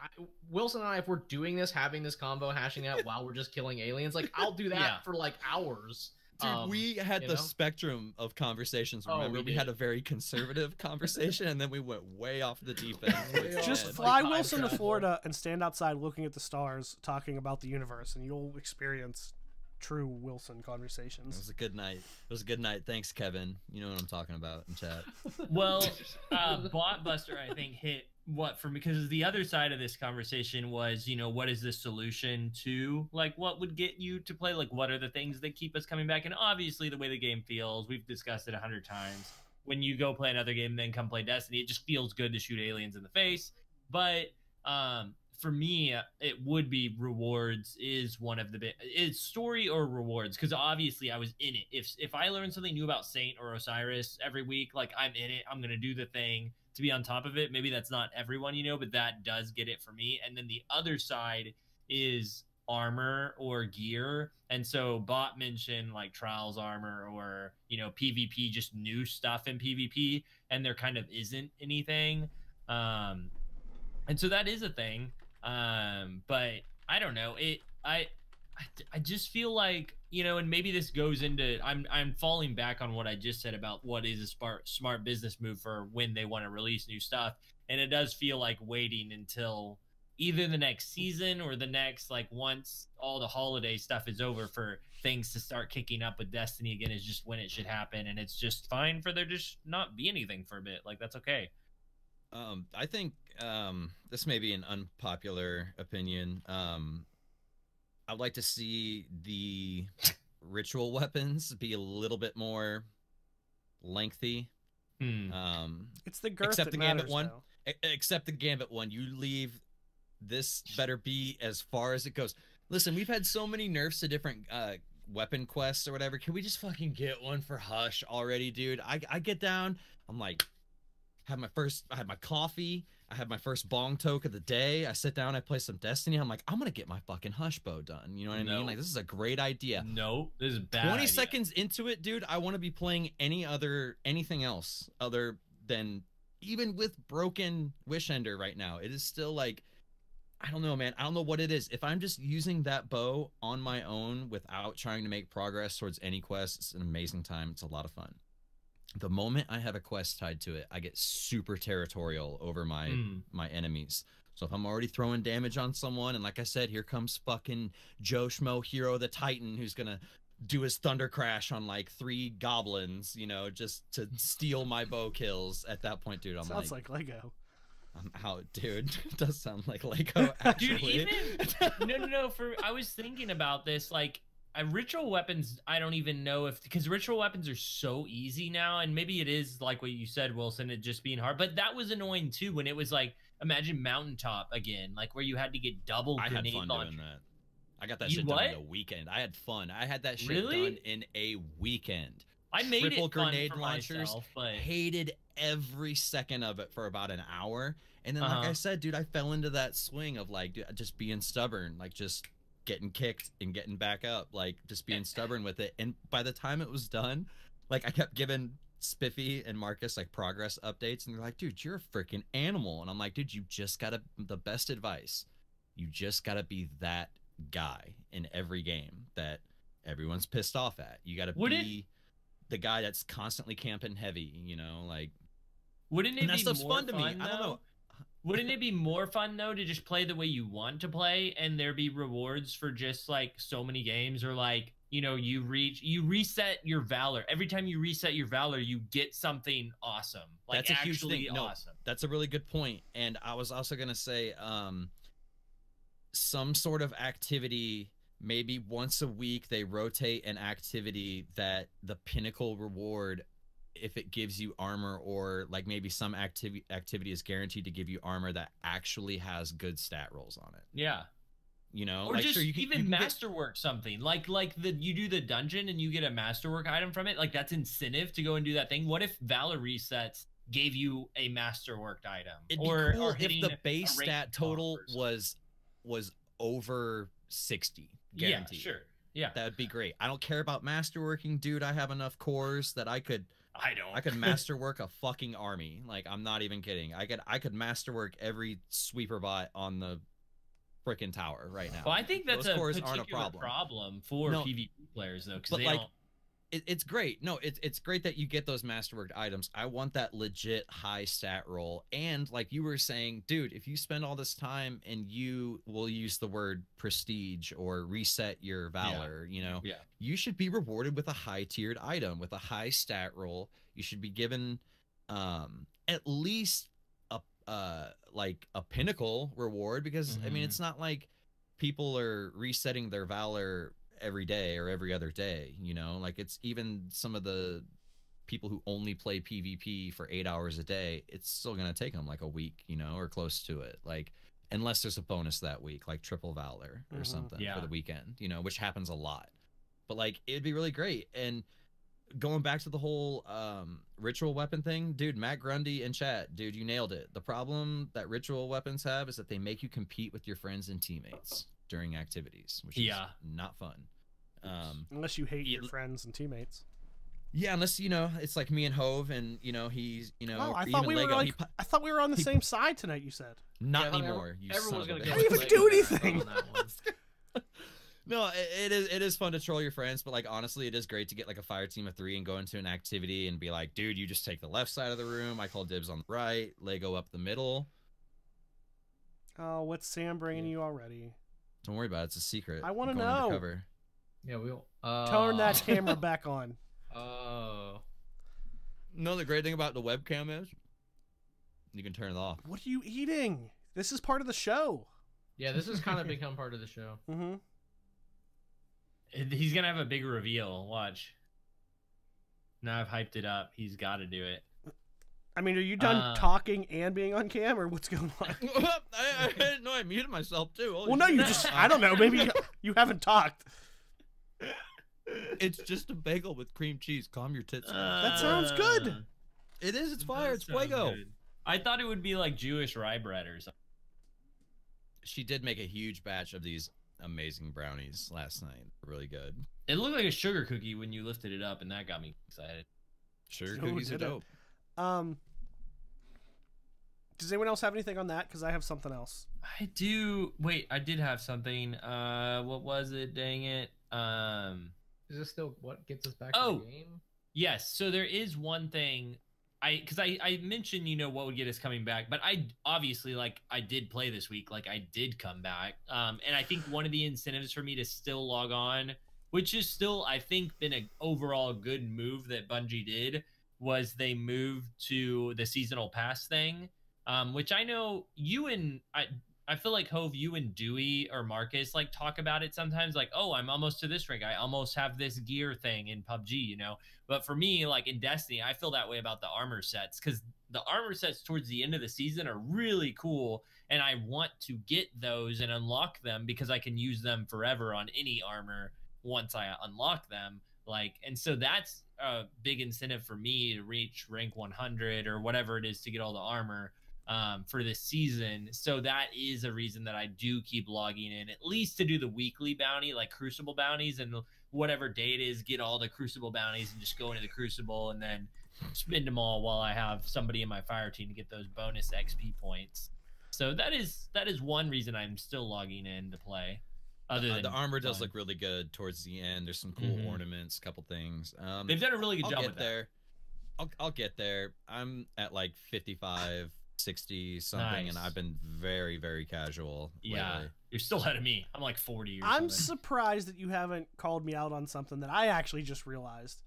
Wilson and I, if we're doing this, having this convo, hashing out while we're just killing aliens, like, I'll do that for like hours. Dude, we had the spectrum of conversations. Remember, we had a very conservative conversation, and then we went way off the deep end. Just fly Wilson to Florida and stand outside looking at the stars, talking about the universe, and you'll experience true Wilson conversations. It was a good night. It was a good night. Thanks, Kevin. You know what I'm talking about in chat. Well, Botbuster, I think, hit what for me, because the other side of this conversation was, what is the solution to, like, what would get you to play? Like, what are the things that keep us coming back? And obviously, the way the game feels, we've discussed it 100 times. When you go play another game, then come play Destiny, it just feels good to shoot aliens in the face. But for me, it would be rewards is one of the it's story or rewards, because obviously I was in it. If I learn something new about Saint or Osiris every week, like, I'm in it, I'm gonna do the thing to be on top of it. Maybe that's not everyone, but that does get it for me. And then the other side is armor or gear. And so Bot mentioned like Trials armor or PvP, just new stuff in PvP, and there kind of isn't anything. And so that is a thing. But I don't know, I just feel like, and maybe this goes into, I'm falling back on what I just said about what is a smart business move for when they want to release new stuff. And it does feel like waiting until either the next season or the next, like, once all the holiday stuff is over for things to start kicking up with Destiny again is just when it should happen. And it's just fine for there to just not be anything for a bit. Like, that's okay. I think this may be an unpopular opinion. I'd like to see the ritual weapons be a little bit more lengthy. It's the girth except that the Gambit matters, one. though. Except the Gambit one. You leave this better be as far as it goes. Listen, we've had so many nerfs to different weapon quests or whatever. Can we just fucking get one for Hush already, dude? I get down. I'm like, I had my coffee. I had my first bong toke of the day. I sit down, I play some Destiny. I'm like, I'm gonna get my fucking Hush bow done. You know what I mean? Like, this is a great idea. No, this is bad. 20 seconds into it, dude, I want to be playing anything else other than, even with broken Wish Ender right now. It is still like, I don't know, man. I don't know what it is. If I'm just using that bow on my own without trying to make progress towards any quest, it's an amazing time. It's a lot of fun. The moment I have a quest tied to it, I get super territorial over my enemies. So if I'm already throwing damage on someone, and like I said, here comes fucking Joe Schmo Hero the Titan, who's gonna do his Thunder Crash on like 3 goblins, just to steal my bow kills. At that point, dude, Sounds like Lego. I'm out, dude. It does sound like Lego, actually. Dude, no. I was thinking about this, like, ritual weapons, I don't even know because ritual weapons are so easy now, and maybe it is like what you said, Wilson, it just being hard, but that was annoying too when it was like, imagine Mountaintop again, like where you had to get double grenade launcher. I got that You shit what? done in a weekend. I had fun. I had that shit Really? done in a weekend. I made Triple it fun grenade for launchers. myself, but Hated every second of it for about an hour. And then, like I said, dude, I fell into that swing of like just being stubborn, like just getting kicked and getting back up, like just being stubborn with it. And by the time it was done, like I kept giving Spiffy and Marcus like progress updates, and they're like, dude, you're a freaking animal. And I'm like, dude, you just gotta, the best advice, you just gotta be that guy in every game that everyone's pissed off at. You gotta be the guy that's constantly camping heavy, you know, like. Wouldn't it And that be stuff's more fun to me. I don't know. Wouldn't it be more fun though to just play the way you want to play, and there be rewards for just like so many games, or like, you know, you reset your valor. Every time you reset your valor, you get something awesome. Like That's a huge thing. No, awesome. that's a really good point. And I was also gonna say, some sort of activity. Maybe once a week they rotate an activity that the pinnacle reward, if it gives you armor, or like maybe some activity is guaranteed to give you armor that actually has good stat rolls on it. Yeah. You know, or like, just sure, you even can masterwork something like you do the dungeon and you get a masterwork item from it. Like that's incentive to go and do that thing. What if Valor resets gave you a masterworked item? It'd be or cool hitting if the base a ranked stat total comp or something. was over 60 guaranteed. Yeah, sure. Yeah, that would be great. I don't care about masterworking, dude. I have enough cores that I could masterwork a fucking army. Like, I'm not even kidding. I could masterwork every sweeper bot on the freaking tower right now. Well, I think that's Those a cores particular aren't a problem for PvP players though, because they like, don't. It's great. No, it's great that you get those masterworked items. I want that legit high stat roll. And like you were saying, dude, if you spend all this time and you will use the word prestige or reset your valor, you know, you should be rewarded with a high tiered item with a high stat roll. You should be given at least a like a pinnacle reward, because I mean, it's not like people are resetting their valor every day or every other day, you know, like it's even some of the people who only play PvP for 8 hours a day, it's still gonna take them like a week, you know, or close to it, like unless there's a bonus that week, like triple valor or something for the weekend, you know, which happens a lot. But like it'd be really great. And going back to the whole ritual weapon thing, dude, Matt Grundy in chat, dude, you nailed it. The problem that ritual weapons have is that they make you compete with your friends and teammates during activities, which is not fun. Unless you hate your friends and teammates. Yeah, unless, you know, it's like me and Hove, and you know, he's, you know, I thought we were like, I thought we were on the same side tonight. You said not anymore. Everyone's gonna go. I didn't even do anything. No, it is fun to troll your friends, but like honestly, it is great to get like a fire team of 3 and go into an activity and be like, dude, you just take the left side of the room. I call dibs on the right. Lego up the middle. Oh, what's Sam bringing you already? Don't worry about it. It's a secret. I want to know. Undercover. Yeah, we'll turn that camera back on. Oh. No, the great thing about the webcam is you can turn it off. What are you eating? This is part of the show. Yeah, this has kind of become part of the show. Mm-hmm. He's gonna have a big reveal. Watch. Now I've hyped it up. He's got to do it. I mean, are you done talking and being on cam, or what's going on? I didn't know I muted myself too. Well, no, you just, I don't know. Maybe you haven't talked. It's just a bagel with cream cheese. Calm your tits. That sounds good. It is. It's fire. It's Fuego. I thought it would be like Jewish rye bread or something. She did make a huge batch of these amazing brownies last night. Really good. It looked like a sugar cookie when you lifted it up, and that got me excited. Sugar cookies are dope. Does anyone else have anything on that? Because I have something else. I do. Wait, I did have something. What was it? Dang it. Is this still what gets us back to the game? Yes. So there is one thing. Because I mentioned, you know, what would get us coming back, but I obviously, like, I did play this week, like I did come back, and I think one of the incentives for me to still log on, which is still, I think, been an overall good move that Bungie did, was they moved to the seasonal pass thing, which I know you and I feel like Hove, you and Dewey or Marcus like talk about it sometimes, like, oh, I'm almost to this rank, I almost have this gear thing in PUBG, you know. But for me, like in Destiny, I feel that way about the armor sets, because the armor sets towards the end of the season are really cool, and I want to get those and unlock them because I can use them forever on any armor once I unlock them. Like, and so that's a big incentive for me to reach rank 100 or whatever it is to get all the armor for this season. So that is a reason that I do keep logging in, at least to do the weekly bounty, like Crucible bounties, and whatever day it is, get all the Crucible bounties and just go into the Crucible and then spend them all while I have somebody in my fire team to get those bonus XP points. So that is one reason I'm still logging in to play. Other than the armor does fun. look really good towards the end. There's some cool ornaments, a couple things. They've done a really good job with there. I'll get there. I'm at like 55, 60 something, Nice. and I've been very, very casual. Yeah, lately. you're still ahead of me. I'm like 40 or I'm something. surprised that you haven't called me out on something that I actually just realized,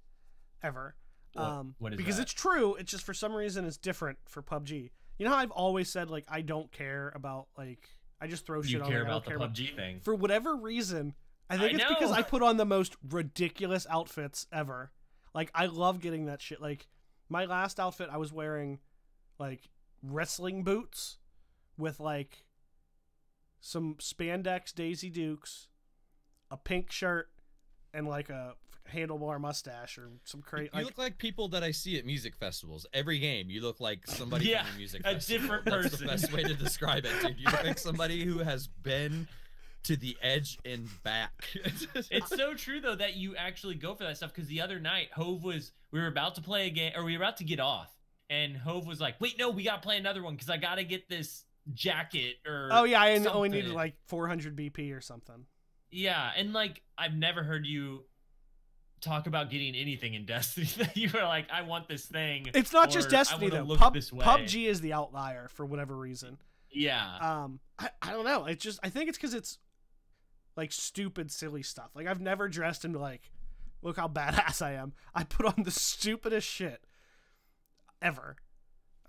ever. What is because that? it's true. It's just for some reason it's different for PUBG. You know how I've always said like I don't care about like I just throw You shit on. care like, I about don't the care PUBG thing. For whatever reason, I think it's because know. I put on the most ridiculous outfits ever. Like I love getting that shit. Like my last outfit, I was wearing like wrestling boots with like some spandex Daisy Dukes, a pink shirt, and like a handlebar mustache or some crazy. You look like people that I see at music festivals. Every game, you look like somebody Yeah, from a music a festival. different That's person. the best way to describe it, dude. You look like somebody who has been to the edge and back. It's so true though that you actually go for that stuff, because the other night we were about to play a game, or we were about to get off, and Hove was like, wait, no, we gotta play another one because I gotta get this jacket or Oh yeah, I only something." needed like 400 BP or something. Yeah, and like I've never heard you talk about getting anything in Destiny that you were like, I want this thing. It's not just or, Destiny I wanna though. look this way. PUBG is the outlier for whatever reason. Yeah. I don't know. It's just I think it's because it's like stupid, silly stuff. Like I've never dressed in like, look how badass I am. I put on the stupidest shit ever.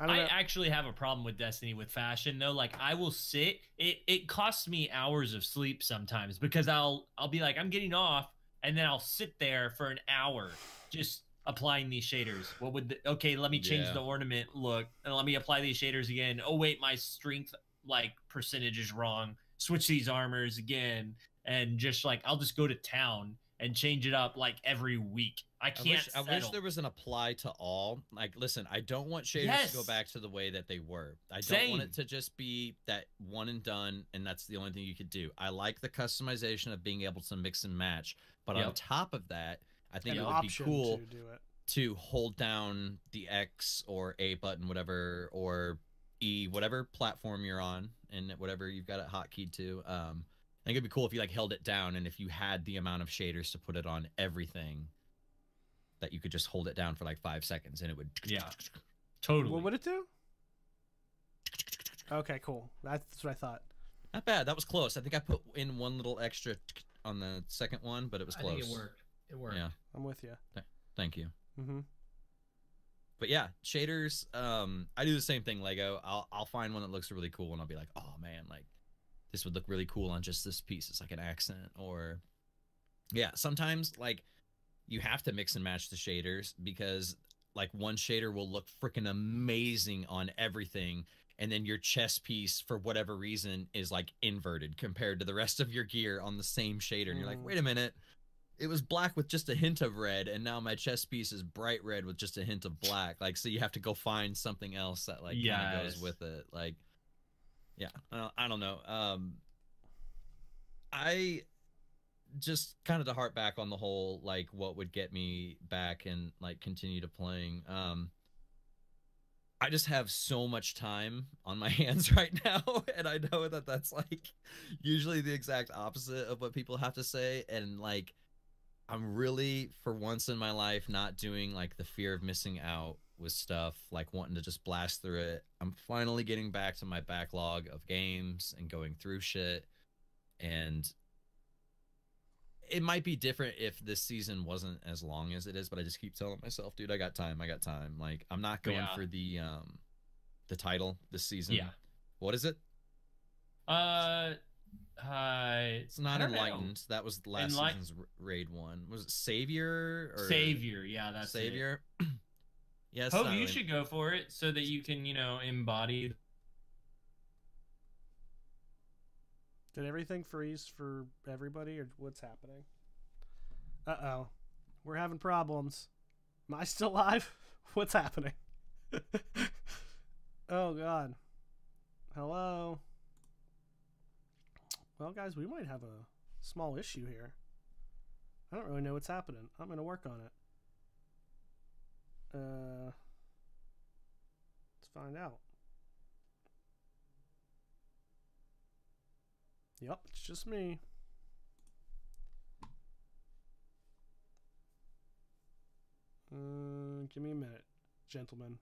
I don't know. actually have a problem with Destiny with fashion though. Like I will sit. It costs me hours of sleep sometimes because I'll be like, I'm getting off, and then I'll sit there for an hour just applying these shaders. What would okay, let me change Yeah. the ornament look, and let me apply these shaders again. Oh wait, my strength like percentage is wrong. Switch these armors again, and just like I'll just go to town and change it up like every week. I can't. I wish there was an apply to all. Like, listen, I don't want shaders to go Yes. back to the way that they were. I don't Same. want it to just be that one and done, and that's the only thing you could do. I like the customization of being able to mix and match, but on Yep. top of that, I think An it would be option cool to do it. to hold down the X or A button, whatever, or E, whatever platform you're on, and whatever you've got it hotkeyed to. I think it'd be cool if you like held it down, and if you had the amount of shaders to put it on everything, that you could just hold it down for like 5 seconds, and it would. Yeah. Totally. What would it do? Okay, cool. That's what I thought. Not bad. That was close. I think I put in one little extra on the second one, but it was I close. think it worked. It worked. Yeah. I'm with you. Thank you. Mm-hmm. But yeah, shaders. I do the same thing. Lego. I'll find one that looks really cool, and I'll be like, oh man, like this would look really cool on just this piece. It's like an accent, or yeah. Sometimes like you have to mix and match the shaders because like one shader will look freaking amazing on everything, and then your chest piece for whatever reason is like inverted compared to the rest of your gear on the same shader, and you're like, wait a minute. It was black with just a hint of red, and now my chest piece is bright red with just a hint of black. Like, so you have to go find something else that like kind of goes with it. Like, yeah, I don't know. I just kind of to harp back on the whole like what would get me back and like continue to playing. I just have so much time on my hands right now, and I know that that's like usually the exact opposite of what people have to say, and like. I'm really, for once in my life, not doing like the fear of missing out with stuff, like wanting to just blast through it. I'm finally getting back to my backlog of games and going through shit. And it might be different if this season wasn't as long as it is, but I just keep telling myself, dude, I got time. Like, I'm not going for the title this season. Yeah. What is it? It's not Enlightened. That was last season's raid one. Was it Savior? Or Savior, yeah, that's Savior. Yes, Hope you Silent. should go for it so that you can, embody. Did everything freeze for everybody, or what's happening? Uh-oh. We're having problems. Am I still live? What's happening? Oh, God. Hello? Well, guys, we might have a small issue here. I don't really know what's happening. I'm going to work on it. Let's find out. Yep, it's just me. Give me a minute, gentlemen.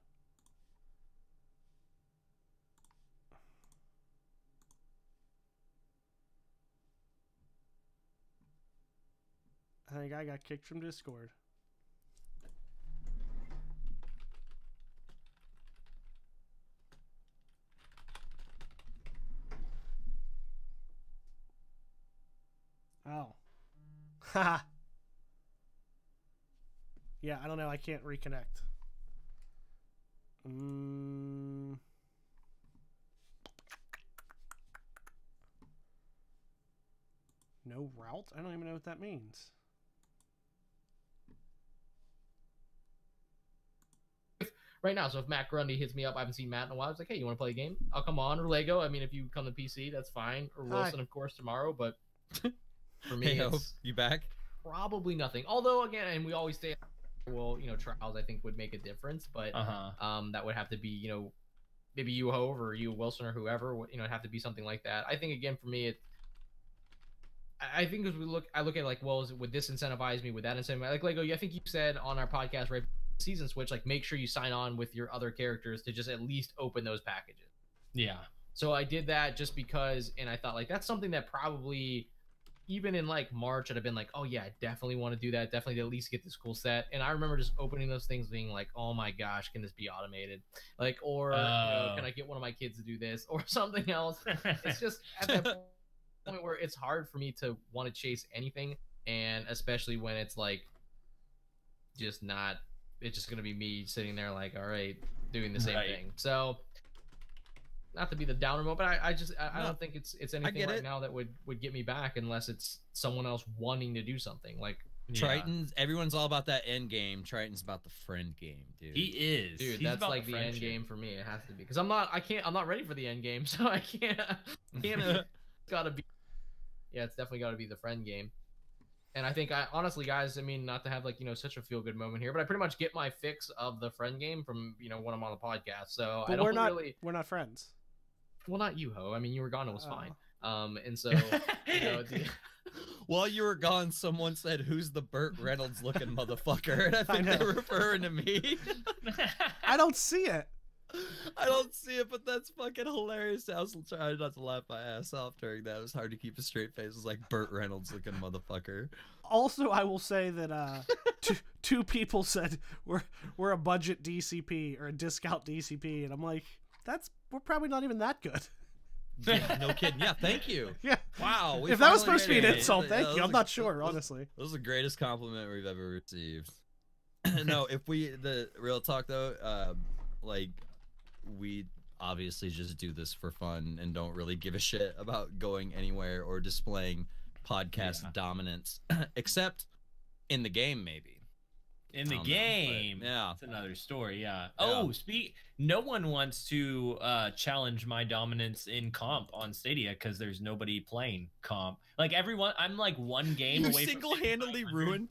I think I got kicked from Discord. Oh. Haha. Yeah, I don't know. I can't reconnect. No route? I don't even know what that means. Right now, so if Matt Grundy hits me up, I haven't seen Matt in a while. I was like, hey, you want to play a game? I'll come on. Or Lego. I mean, if you come to PC, that's fine. Or Wilson, of course, tomorrow. But for me, Hey, it's you back? probably nothing. Although, again, and we always say, well, trials I think would make a difference, but that would have to be, maybe you Hove or you Wilson or whoever, it'd have to be something like that. I think again for me, I think as I look at like, well, would this incentivize me? Would that incentivize? Like Lego, I think you said on our podcast right season switch, like make sure you sign on with your other characters to just at least open those packages. Yeah. So I did that just because, and I thought like that's something that probably even in like March I'd have been like, oh yeah, I definitely want to do that. Definitely to at least get this cool set. And I remember just opening those things being like, oh my gosh, can this be automated? Like, or can I get one of my kids to do this or something else? It's just at that point where it's hard for me to want to chase anything. And especially when it's like, it's just going to be me sitting there like, all right, doing the same thing. So not to be the downer mode, but I don't think it's anything right now that would get me back unless it's someone else wanting to do something like Triton's. Everyone's all about that end game. Triton's about the friend game, dude. He is, dude. He's that's like the end game for me. It has to be because I'm not ready for the end game, so I can't. It's gotta be. Yeah, it's definitely gotta be the friend game. And I think honestly, guys, I mean, not to have like such a feel good moment here, but I pretty much get my fix of the friend game from when I'm on the podcast. So but I don't we're not friends. Well, not you, Ho. I mean, you were gone. It was fine. And so, while you were gone, someone said, "Who's the Burt Reynolds looking motherfucker?" And I think they were referring to me. I don't see it. I don't see it, but that's fucking hilarious. I was trying not to laugh my ass off during that. It was hard to keep a straight face. It was like Burt Reynolds looking motherfucker. Also, I will say that two people said we're a budget DCP or a discount DCP, and I'm like, we're probably not even that good. Yeah, no kidding. Yeah, thank you. Yeah. Wow. If that was supposed to be an insult, thank you. I'm not sure, honestly. This was the greatest compliment we've ever received. No, the real talk though, like we obviously just do this for fun and don't really give a shit about going anywhere or displaying podcast dominance, except in the game maybe. In the game, yeah, it's another story. Yeah. Oh, no one wants to challenge my dominance in comp on Stadia because there's nobody playing comp. Like everyone, I'm like one game away. You single-handedly ruined.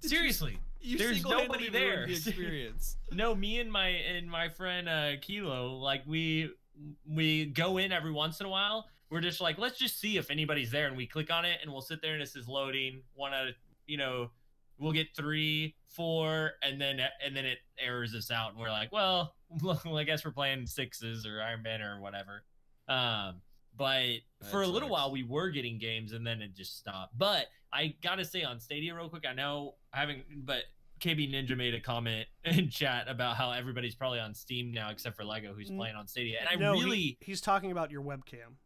Seriously, there's nobody there. The experience. No, me and my friend Kilo, like we go in every once in a while. We're just like, let's just see if anybody's there, and we click on it, and we'll sit there, and it says loading. One out of we'll get 3, 4, and then it errors us out, and we're like, well, I guess we're playing 6s or Iron Banner or whatever. But for a little while, we were getting games, and then it just stopped. But I gotta say on Stadia real quick, I know but KB Ninja made a comment in chat about how everybody's probably on Steam now, except for Lego, who's playing on Stadia. And he's talking about your webcam.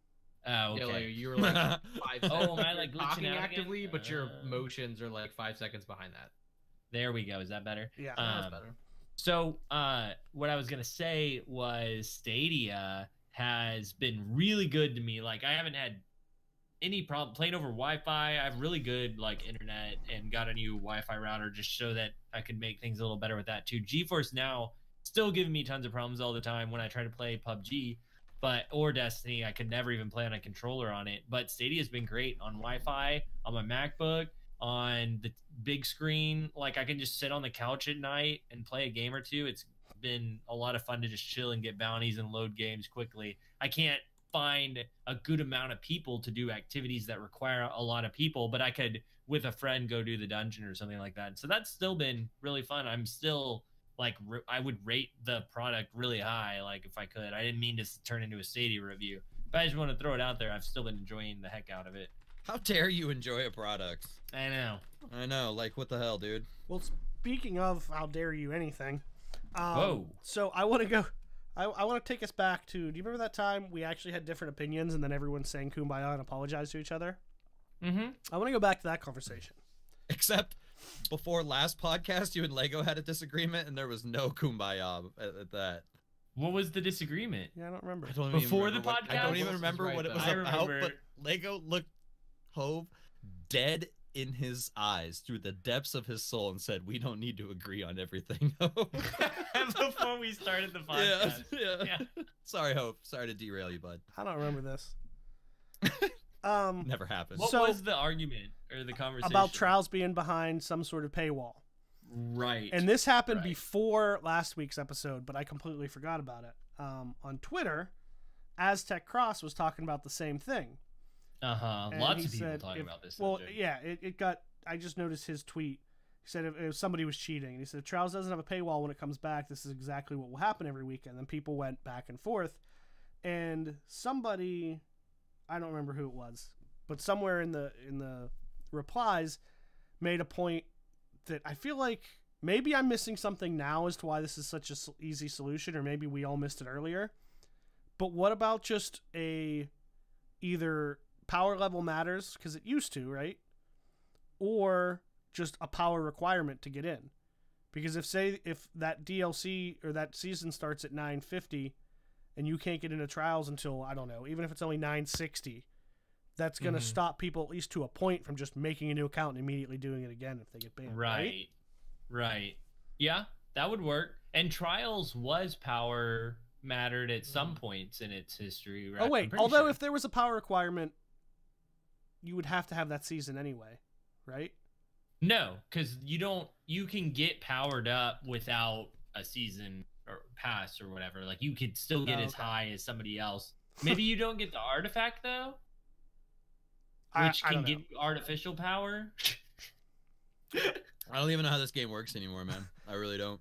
Oh, okay. Yeah, like you were like 5 seconds. Oh, am I like talking glitching out actively, again? but your motions are like 5 seconds behind that. There we go. Is that better? Yeah, That's better. So, what I was gonna say was Stadia has been really good to me. Like, I haven't had any problem playing over Wi-Fi. I have really good like internet and got a new Wi-Fi router just so that I could make things a little better with that too. GeForce Now still giving me tons of problems all the time when I try to play PUBG, or Destiny. I could never even play on a controller on it. But Stadia's been great on Wi-Fi, on my MacBook, on the big screen. Like, I can just sit on the couch at night and play a game or two. It's been a lot of fun to just chill and get bounties and load games quickly. I can't find a good amount of people to do activities that require a lot of people, but I could with a friend go do the dungeon or something like that. So that's still been really fun. I'm still like, I would rate the product really high, like, if I could. I didn't mean to turn into a Stadia review, but I just want to throw it out there. I've still been enjoying the heck out of it. How dare you enjoy a product? I know, like, what the hell, dude? Well, speaking of how dare you anything, whoa. So I want to go. I want to take us back to. Do you remember that time we actually had different opinions and then everyone sang "Kumbaya" and apologized to each other? Mm-hmm. I want to go back to that conversation. Except before last podcast, you and Lego had a disagreement, and there was no kumbaya at that. What was the disagreement? Yeah, I don't remember. I don't Before even the remember podcast? I don't even remember Right, what it though. was I about, remember. but Lego looked Hove dead in his eyes through the depths of his soul and said, "We don't need to agree on everything." Before we started the podcast. Yeah. Sorry, Hope. Sorry to derail you, bud. I don't remember this. Never happened. What So- was the argument or the conversation About trials being behind some sort of paywall. Right. And this happened Right. before last week's episode, but I completely forgot about it. On Twitter, Aztec Cross was talking about the same thing. And Lots he of people said talking if- about this. Well, subject. yeah, it got. I just noticed his tweet. He said if somebody was cheating. He said if Trials doesn't have a paywall when it comes back, this is exactly what will happen every weekend. Then people went back and forth, and somebody, I don't remember who it was, but somewhere in the replies, made a point that I feel like maybe I'm missing something now as to why this is such a easy solution, or maybe we all missed it earlier. But what about just either power level matters, because it used to, right? Or just a power requirement to get in. Because if that DLC or that season starts at 950 and you can't get into trials until, I don't know, even if it's only 960, that's going to stop people, at least to a point, from just making a new account and immediately doing it again if they get banned. Right. Yeah, that would work. And trials was power mattered at some points in its history, right? Oh, wait. Although if there was a power requirement, you would have to have that season anyway, right? No, because you can get powered up without a season or pass or whatever. Like, you could still get as high as somebody else. Maybe you don't get the artifact though, which I can don't give know. you artificial power. I don't even know how this game works anymore, man. I really don't.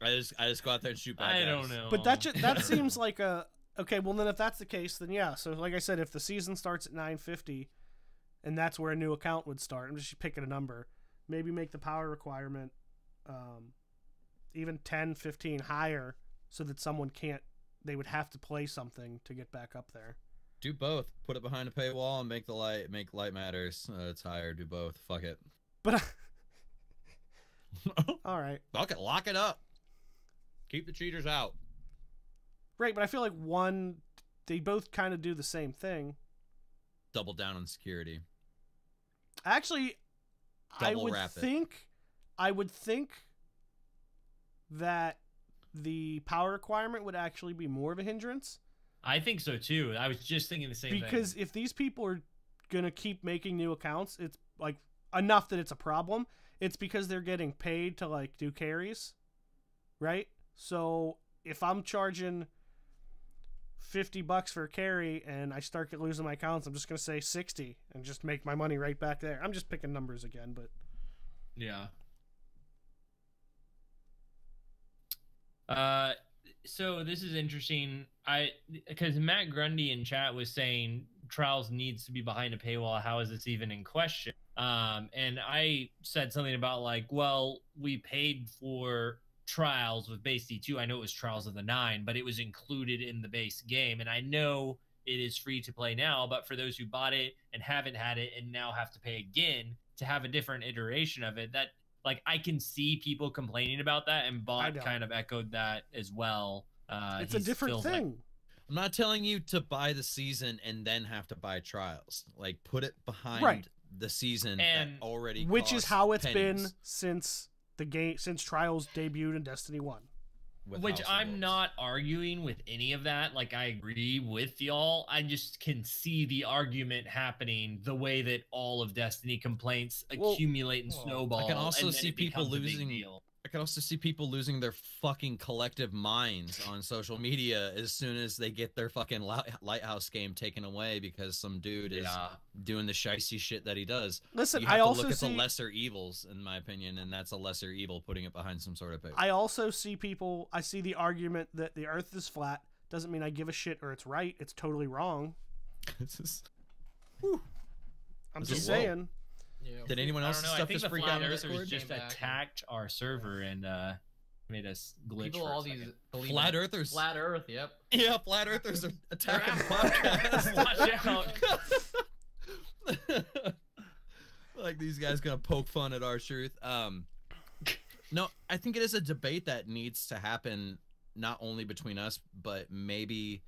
I just go out there and shoot bad guys. I don't know. But that seems like a okay. Well, then if that's the case, then yeah. So like I said, if the season starts at 950, and that's where a new account would start, I'm just picking a number. Maybe make the power requirement even 10, 15 higher, so that someone can't. They would have to play something to get back up there. Do both. Put it behind a paywall and make light matters. It's higher. Do both. Fuck it. But all right, Fuck it. Lock it up. Keep the cheaters out. right. But I feel like they both kind of do the same thing. Double down on security. Actually, I Double would wrap it. think that the power requirement would actually be more of a hindrance. I think so too. I was just thinking the same thing. Because if these people are gonna keep making new accounts, it's like enough that it's a problem. It's because they're getting paid to like do carries, right? So if I'm charging $50 for a carry and I start losing my accounts, I'm just gonna say 60 and just make my money right back there. I'm just picking numbers again, but yeah. So this is interesting. Because Matt Grundy in chat was saying Trials needs to be behind a paywall. How is this even in question? And I said something about like, well, we paid for Trials with base D2. I know it was Trials of the 9, but it was included in the base game. And I know it is free to play now, but for those who bought it and haven't had it and now have to pay again to have a different iteration of it, that like I can see people complaining about that, and I Bot don't. kind of echoed that as well. It's a different feels like- thing. I'm not telling you to buy the season and then have to buy trials. Like, put it behind Right. the season And- that already Which is costs how it's pennies been since Trials debuted in Destiny 1. with Which House of I'm Wolves. not arguing with any of that. Like, I agree with y'all. I just can see the argument happening the way that all of Destiny complaints Well, accumulate and well, snowball. I can also and then see it people becomes a big losing- deal. I can also see people losing their fucking collective minds on social media as soon as they get their fucking Lighthouse game taken away because some dude is doing the shicey shit that he does. Listen, You have I to also look at see the lesser evils, in my opinion, and that's a lesser evil, putting it behind some sort of paper. I also see people. I see the argument that the Earth is flat doesn't mean I give a shit or it's right. It's totally wrong. This is- I'm Is just it- whoa. saying. Yeah. Did anyone I else don't know. I stuff think just the freak flat out in earthers Discord? just Came back. attacked our server and made us glitch. People, for a all second. these believe Flat in earthers. flat Earth. Yep. Yeah, flat earthers are attacking the Watch podcast. Like, these guys gonna poke fun at our truth. No, I think it is a debate that needs to happen, not only between us, but maybe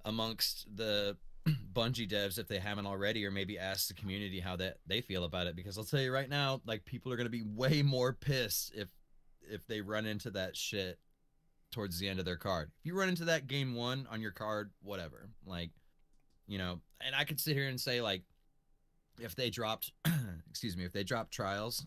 amongst the Bungie devs if they haven't already, or maybe ask the community how that they feel about it. Because I'll tell you right now, like, people are gonna be way more pissed if they run into that shit towards the end of their card. If you run into that game 1 on your card, whatever. Like, you know, and I could sit here and say, like, if they dropped if they dropped trials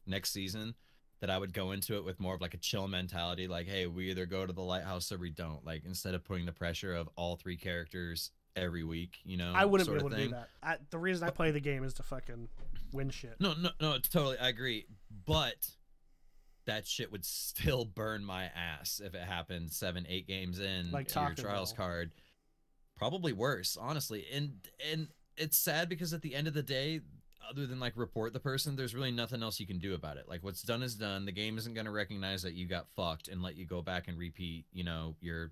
next season, that I would go into it with more of like a chill mentality, like, hey, we either go to the Lighthouse or we don't, like, instead of putting the pressure of all 3 characters every week, you know. I wouldn't be sort of able to thing. do that. The reason I play the game is to fucking win shit. No, totally, I agree. But that shit would still burn my ass if it happened 7-8 games in Like to your Taco trials Bell. card. Probably worse, honestly. And it's sad because at the end of the day, other than like report the person, there's really nothing else you can do about it. Like, what's done is done. The game isn't going to recognize that you got fucked and let you go back and repeat, you know, your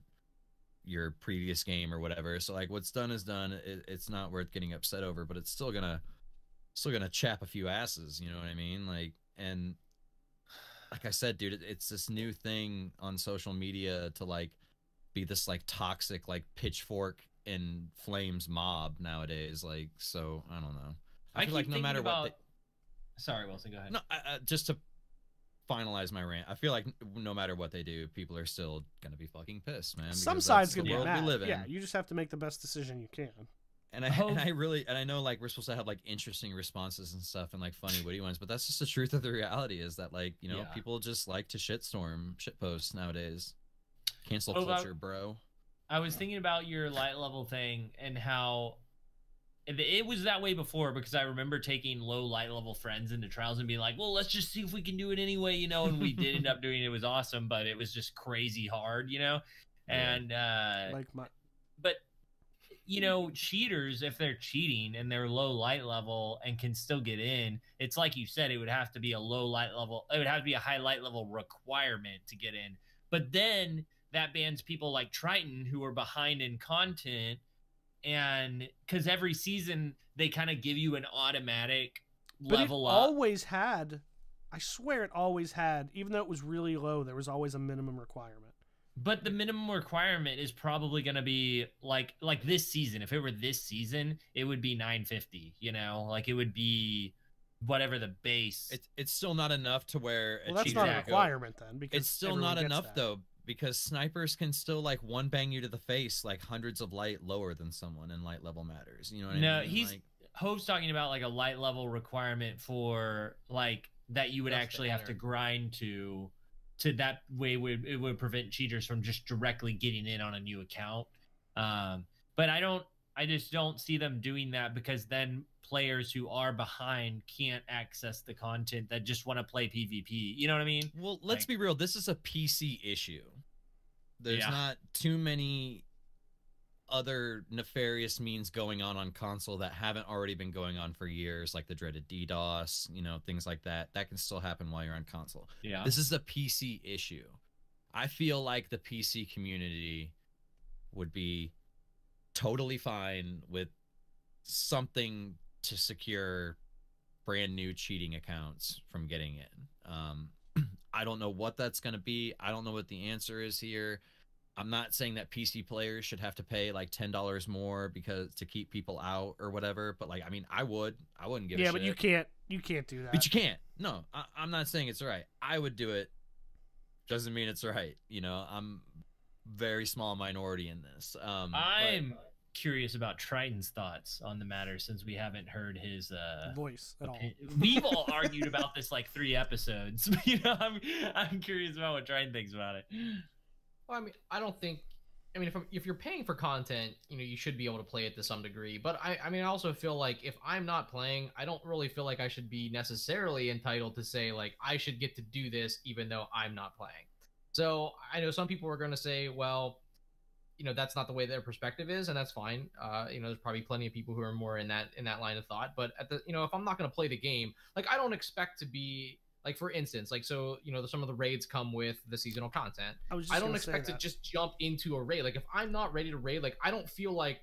previous game or whatever. So like, what's done is done. It's not worth getting upset over, but it's still gonna chap a few asses. You know what I mean? Like, and like I said, dude, it's this new thing on social media to like be this like toxic, like pitchfork and flames mob nowadays. Like, so I don't know. I feel like no matter what. Sorry, Wilson, go ahead. No, just to finalize my rant, I feel like no matter what they do, people are still gonna be fucking pissed, man. Some because side's that's the gonna be world mad. we live in. Yeah, you just have to make the best decision you can. And I know like we're supposed to have like interesting responses and stuff and like funny witty ones, but that's just the truth of the reality is that, like, you know, Yeah. people just like to shitstorm shitposts nowadays. Cancel Oh, culture, bro. I was thinking about your light level thing and how it was that way before, because I remember taking low light level friends into trials and being like, well, let's just see if we can do it anyway, you know, and we did end up doing it. It was awesome, but it was just crazy hard, you know? Yeah. And Like my but you know, cheaters, if they're cheating and they're low light level and can still get in, it's like you said, it would have to be a low light level, it would have to be a high light level requirement to get in. But then that bans people like Triton who are behind in content, and because every season they kind of give you an automatic But level it up. always had, I swear it always had, even though it was really low, there was always a minimum requirement. But the minimum requirement is probably going to be like this season. If it were this season, it would be 950, you know? Like, it would be whatever the base. It's still not enough to where Well, that's cheater not a can go- requirement then, because It's still everyone not gets enough that. though, because snipers can still like one bang you to the face like hundreds of light lower than someone in light level matters. You know what No, I mean? he's Like, Hope's talking about like a light level requirement for like that you would Just to actually have to enter. grind to that way it would prevent cheaters from just directly getting in on a new account. But I just don't see them doing that, because then players who are behind can't access the content that just want to play PvP. You know what I mean? well, let's like- be real. This is a PC issue. There's Yeah. not too many other nefarious means going on console that haven't already been going on for years, like the dreaded DDoS, you know, things like that. That can still happen while you're on console. Yeah. This is a PC issue. I feel like the PC community would be totally fine with something to secure brand new cheating accounts from getting in. I don't know what that's going to be. I don't know what the answer is here. I'm not saying that PC players should have to pay like $10 more because to keep people out or whatever, but like, I mean, I wouldn't give a shit. But you can't do that. But you can't. No, I'm not saying it's right. I would do it. Doesn't mean it's right. You know, I'm very small minority in this. I'm curious about Triton's thoughts on the matter since we haven't heard his voice at all. We've all argued about this like 3 episodes. You know, I'm curious about what Triton thinks about it. Well, I mean, I don't think. I mean, if you're paying for content, you know, you should be able to play it to some degree. But I mean, I also feel like if I'm not playing, I don't really feel like I should be necessarily entitled to say like I should get to do this even though I'm not playing. So I know some people are going to say, well, you know, that's not the way their perspective is, and that's fine. You know, there's probably plenty of people who are more in that line of thought. But at the, you know, if I'm not going to play the game, like I don't expect to be. Like, for instance, like, so, you know, some of the raids come with the seasonal content. I don't expect to just jump into a raid. Like, if I'm not ready to raid, like, I don't feel like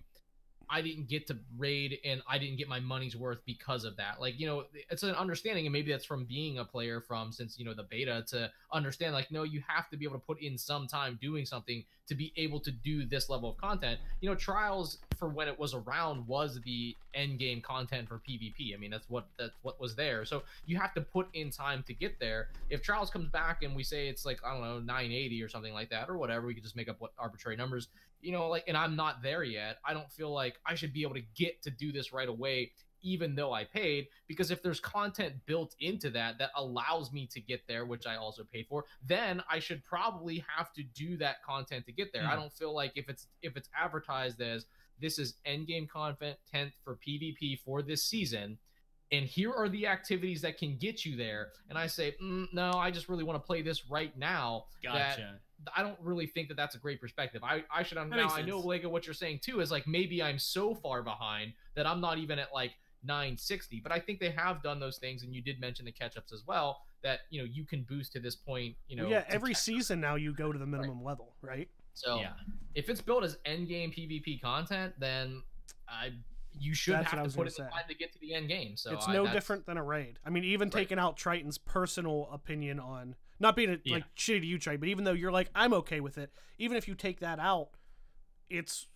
I didn't get to raid and I didn't get my money's worth because of that. Like, you know, it's an understanding, and maybe that's from being a player from since, you know, the beta to understand, like, no, you have to be able to put in some time doing something to be able to do this level of content. You know, Trials, for when it was around, was the end game content for PvP. I mean, that's what was there. So you have to put in time to get there. If Trials comes back and we say it's like, I don't know, 980 or something like that, or whatever, we could just make up what arbitrary numbers, you know, like, and I'm not there yet, I don't feel like I should be able to get to do this right away, even though I paid, because if there's content built into that allows me to get there, which I also paid for, then I should probably have to do that content to get there. I don't feel like if it's advertised as this is endgame content for PvP for this season, and here are the activities that can get you there, and I say, no, I just really want to play this right now. Gotcha. I don't really think that that's a great perspective. I should now. I know, Lego, what you're saying too is like maybe I'm so far behind that I'm not even at like 960. But I think they have done those things, and you did mention the catch-ups as well. That, you know, you can boost to this point. You know, every season now you go to the minimum level, right? So if it's built as end game PvP content, then you should have to put in the time to get to the end game. So it's no different than a raid. I mean, even taking out Triton's personal opinion on not being like shitty to you, Triton, but even though you're like, I'm okay with it, even if you take that out, it's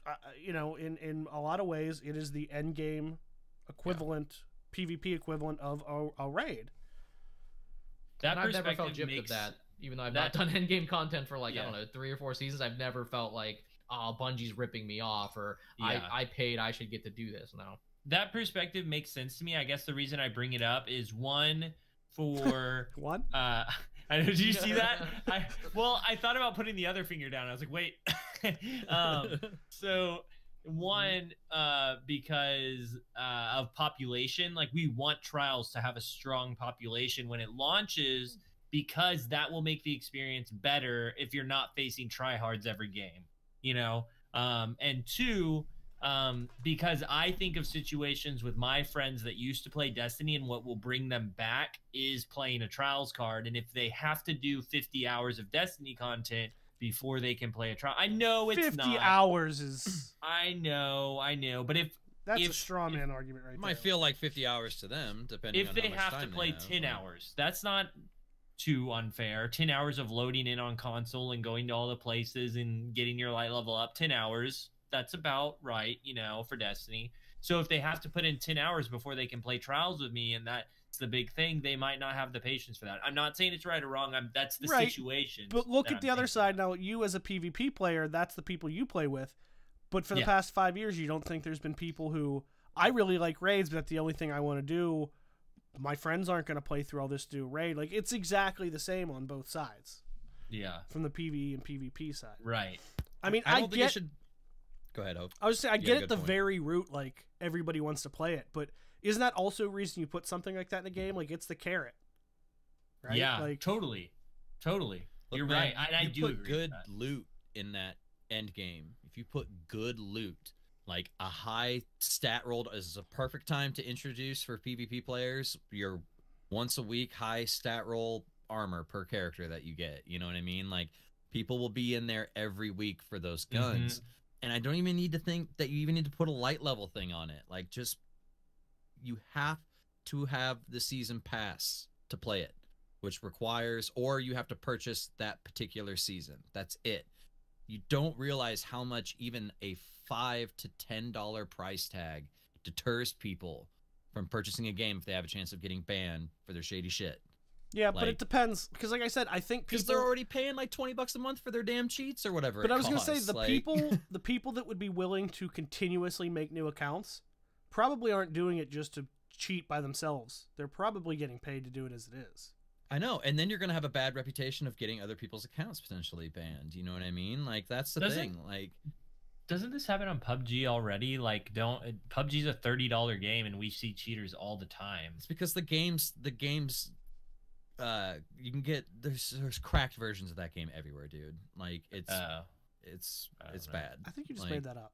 you know, in a lot of ways, it is the end game equivalent, PvP equivalent of a raid. That I've never felt gypped of that, even though I've not done end game content for like I don't know 3 or 4 seasons. I've never felt like, oh, Bungie's ripping me off, or I paid, I should get to do this. No, that perspective makes sense to me. I guess the reason I bring it up is one for one. I know. Did you see that? I thought about putting the other finger down. I was like, wait. So one, because of population, like we want Trials to have a strong population when it launches, because that will make the experience better if you're not facing tryhards every game, you know. And two, because I think of situations with my friends that used to play Destiny, and what will bring them back is playing a Trials card. And if they have to do 50 hours of Destiny content before they can play a trial, I know it's 50 50 hours is. I know, but if that's a straw man argument, right? Might feel like 50 hours to them, depending on how much time they have. If they have to play 10 hours, that's not too unfair. 10 hours of loading in on console and going to all the places and getting your light level up, 10 hours. That's about right, you know, for Destiny. So if they have to put in 10 hours before they can play Trials with me, and that's the big thing, they might not have the patience for that. I'm not saying it's right or wrong. That's the situation. But look at the other side now. You as a PvP player, that's the people you play with. But for the past 5 years, you don't think there's been people who, I really like raids, but that's the only thing I want to do. My friends aren't going to play through all this to do a raid. Like, it's exactly the same on both sides. Yeah. From the PvE and PvP side. Right. I mean, I don't think it should. Go ahead, Hope. I was saying, I get at the very root, like, everybody wants to play it, but isn't that also a reason you put something like that in the game? Like, it's the carrot. Right? Yeah, like, totally. Look, you're man, right. I do put agree good with that. loot in that end game. If you put good loot, like a high stat roll is a perfect time to introduce for PvP players. Your once a week high stat roll armor per character that you get. You know what I mean? Like, people will be in there every week for those guns. Mm-hmm. And I don't even need to think that you even need to put a light level thing on it. Like, just, you have to have the season pass to play it, which requires, or you have to purchase that particular season. That's it. You don't realize how much even a $5 to $10 price tag deters people from purchasing a game if they have a chance of getting banned for their shady shit. Yeah, but it depends, because like I said, I think people, because they're already paying like $20 a month for their damn cheats or whatever. But I was gonna say the people that would be willing to continuously make new accounts probably aren't doing it just to cheat by themselves. They're probably getting paid to do it as it is. I know, and then you're gonna have a bad reputation of getting other people's accounts potentially banned. You know what I mean? Like that's the thing. Like, doesn't this happen on PUBG already? Like, PUBG's a $30 game, and we see cheaters all the time. It's because the games, you can get there's cracked versions of that game everywhere, dude. Like it's bad. I think you just made that up.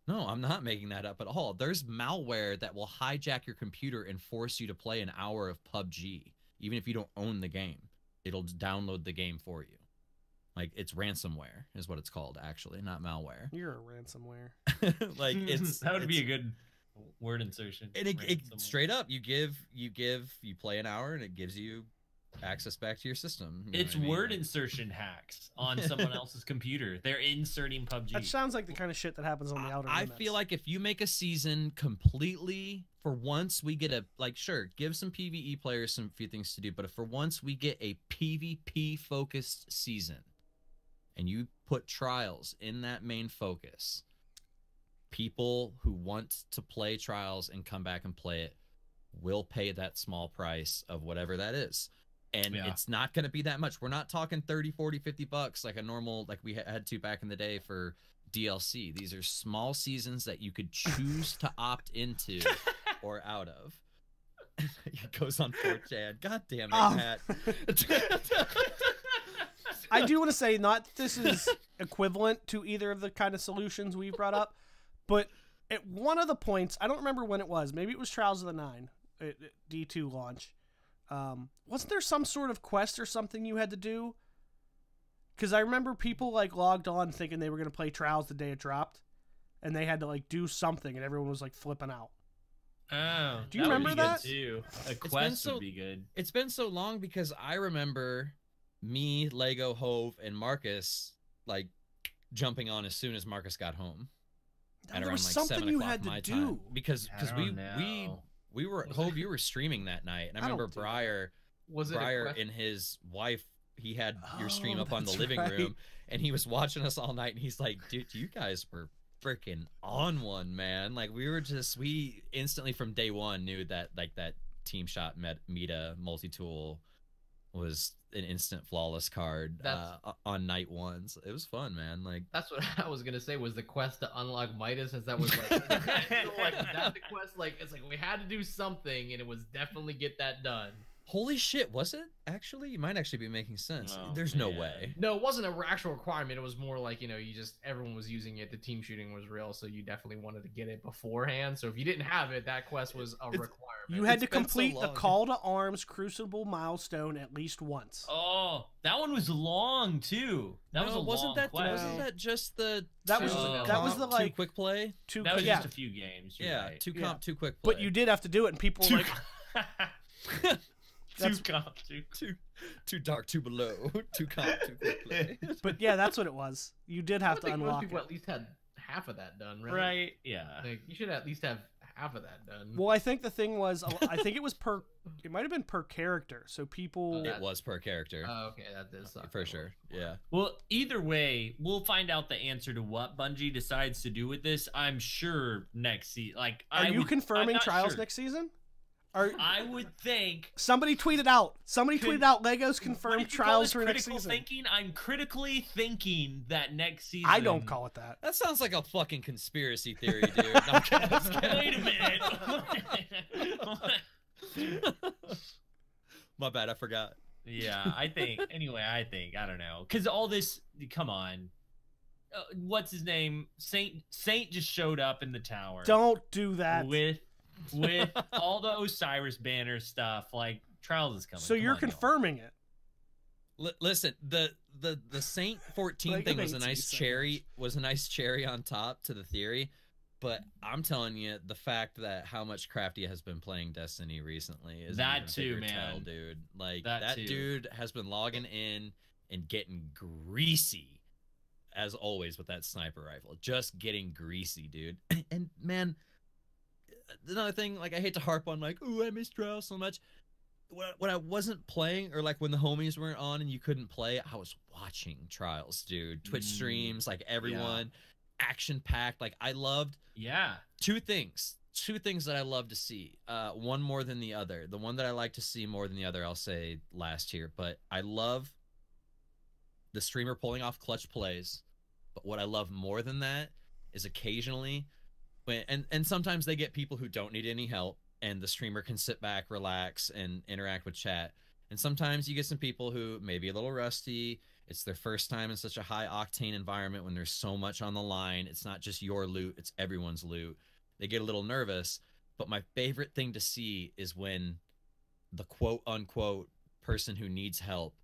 No, I'm not making that up at all. There's malware that will hijack your computer and force you to play an hour of PUBG, even if you don't own the game. It'll download the game for you. Like, it's ransomware is what it's called, actually, not malware. You're a ransomware. Like, that would be a good word insertion. And it straight up, you play an hour and it gives you access back to your system. It's word insertion hacks on someone else's computer. They're inserting PUBG. That sounds like the kind of shit that happens on the Outer Limits. I feel like if you make a season completely, for once we get sure, give some PvE players some few things to do, but if for once we get a PvP focused season and you put trials in that main focus, people who want to play trials and come back and play it will pay that small price of whatever that is. And it's not going to be that much. We're not talking 30, 40, 50 bucks like a normal, like we had to back in the day for DLC. These are small seasons that you could choose to opt into or out of. It goes on 4chan. God damn it, Matt. I do want to say, not that this is equivalent to either of the kind of solutions we've brought up, but at one of the points, I don't remember when it was, maybe it was Trials of the Nine, D2 launch. Wasn't there some sort of quest or something you had to do? Because I remember people like logged on thinking they were going to play Trials the day it dropped, and they had to like do something, and everyone was like flipping out. Oh, do you remember that? Too. A quest would be good. It's been so long because I remember me, Lego, Hove, and Marcus like jumping on as soon as Marcus got home. There was like something you had to do because we were Hove, you were streaming that night, and I remember Briar and his wife. He had your stream up on the living room, and he was watching us all night, and he's like, "Dude, you guys were freaking on one, man!" Like we instantly from day one knew that like that team shot meta multi-tool was an instant flawless card on night one. So it was fun, man. Like that's what I was gonna say was the quest to unlock Midas, as that was like, that's the quest. Like it's like we had to do something, and it was definitely get that done. Holy shit, was it actually? You might actually be making sense. Oh, there's no way. No, it wasn't an actual requirement. It was more like, everyone was using it. The team shooting was real, so you definitely wanted to get it beforehand. So if you didn't have it, that quest was a requirement. You had to complete the Call to Arms Crucible milestone at least once. Oh, that one was long too. That was a long quest. Wasn't that just the that was the like two quick play? That was just a few games. Right. Two comp, two quick play. But you did have to do it, and people were like. Too dark, too below, too comp, too quick play. But yeah, that's what it was. You did have to unlock most people it. At least had half of that done, right? Right. Yeah. Like, you should at least have half of that done. Well, I think the thing was, I think it was it might have been per character. So people. It was per character. Oh, okay, that does suck. For sure. Yeah. Well, either way, we'll find out the answer to what Bungie decides to do with this. I'm sure next season. Like, are you confirming Trials next season? I would think somebody tweeted out. Legos confirmed Trials for next season. I'm critically thinking that next season. I don't call it that. That sounds like a fucking conspiracy theory, dude. Wait a minute. My bad, I forgot. Yeah, I think. Anyway, I don't know, because all this. Come on. What's his name? Saint just showed up in the tower. Don't do that. With all the Osiris banner stuff, like Trials is coming. So you're confirming it. Listen, the Saint 14 thing was a nice cherry. Was a nice cherry on top to the theory. But I'm telling you, the fact that how much Crafty has been playing Destiny recently is That even too, bigger tell, man. dude. Like That that too. dude has been logging in and getting greasy, as always with that sniper rifle. Just getting greasy, dude. And man, another thing, like I hate to harp on, like, oh, I miss Trials so much. When I wasn't playing, or like when the homies weren't on and you couldn't play, I was watching Trials, dude. Twitch streams, like everyone, action packed. Like I loved two things that I love to see. One more than the other. The one that I like to see more than the other, I'll say last here. But I love the streamer pulling off clutch plays. But what I love more than that is occasionally when and sometimes they get people who don't need any help, and the streamer can sit back, relax, and interact with chat. And sometimes you get some people who may be a little rusty. It's their first time in such a high octane environment when there's so much on the line. It's not just your loot, it's everyone's loot. They get a little nervous. But my favorite thing to see is when the quote unquote person who needs help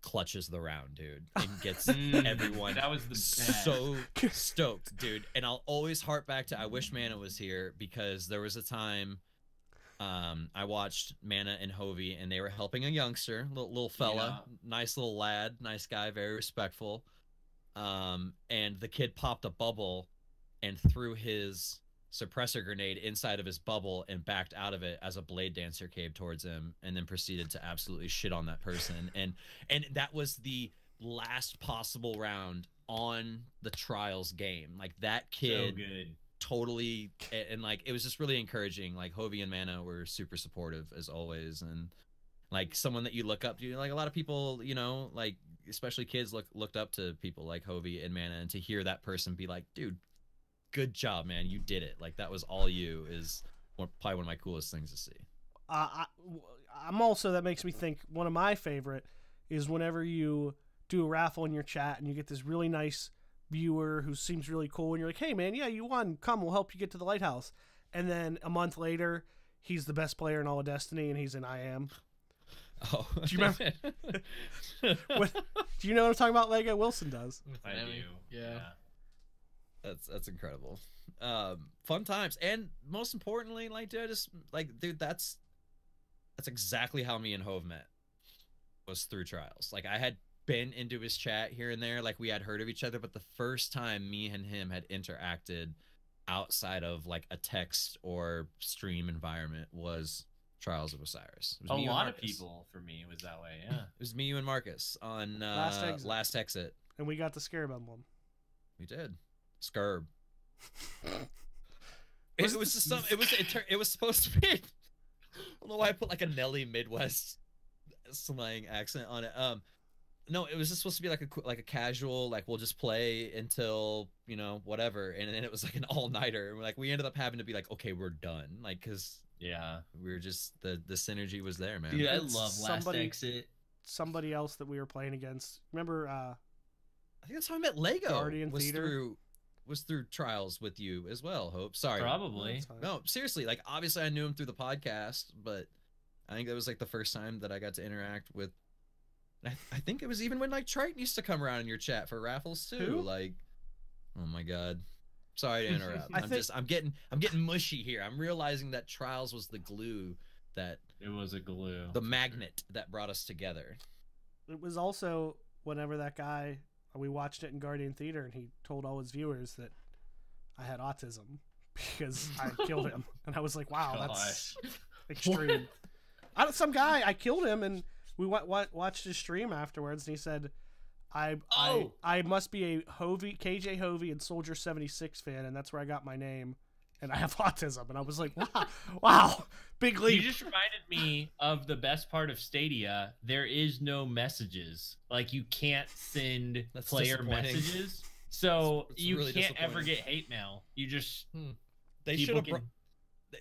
clutches the round, dude, and gets everyone that was the best. So stoked, dude. And I'll always harp back to I wish Mana was here, because there was a time I watched Mana and Hovey, and they were helping a youngster, little fella, nice little lad, nice guy, very respectful. And the kid popped a bubble and threw his suppressor grenade inside of his bubble and backed out of it as a blade dancer came towards him, and then proceeded to absolutely shit on that person. And that was the last possible round on the Trials game. Like that kid, so good. Totally, and like it was just really encouraging. Like Hovey and Mana were super supportive as always, and like someone that you look up to. Like a lot of people, you know, like especially kids looked up to people like Hovey and Mana, and to hear that person be like, dude, good job, man, you did it, like that was all you, is probably one of my coolest things to see. I'm also, that makes me think, one of my favorite is whenever you do a raffle in your chat and you get this really nice viewer who seems really cool, and you're like, hey man, yeah, you won, come, we'll help you get to the lighthouse. And then a month later, he's the best player in all of Destiny, and he's in I Am. Oh, do you remember? Do you know what I'm talking about? Lego Wilson does. I do. Yeah. That's incredible. Fun times, and most importantly, like, dude, that's exactly how me and Hove met, was through Trials. Like I had been into his chat here and there, like we had heard of each other, but the first time me and him had interacted outside of like a text or stream environment was Trials of Osiris. It was a lot of people, for me, was that way. Yeah. It was me, you, and Marcus on Last Exit. And we got the Scarab Emblem. We did. Scurb. It was supposed to be. I don't know why I put like a Nelly Midwest slang accent on it. No, it was just supposed to be like a casual, like we'll just play until, you know, whatever, and then it was like an all-nighter, and we ended up having to be like, okay, we're done, like, because we were just, the synergy was there, man. Dude, I love Last Exit. Somebody else that we were playing against, remember, I think that's how I met Lego. Guardian Theater was through Trials with you as well, Hope. Sorry. Probably. No, seriously, like obviously I knew him through the podcast, but I think that was like the first time that I got to interact with. I think it was even when like Triton used to come around in your chat for raffles too. Who? Like, oh my god, sorry to interrupt. I'm getting mushy here. I'm realizing that Trials was the glue that it was a glue, the magnet that brought us together. It was also whenever that guy, we watched it in Guardian Theater, and he told all his viewers that I had autism because I killed him, and I was like, wow, that's extreme. Some guy, I killed him, and we watched his stream afterwards, and he said, I must be a KJ Hovey and Soldier 76 fan, and that's where I got my name, and I have autism. And I was like, wow, big leap. You just reminded me of the best part of Stadia. There is no messages. Like, you can't send player messages, so you really can't ever get hate mail. You just They should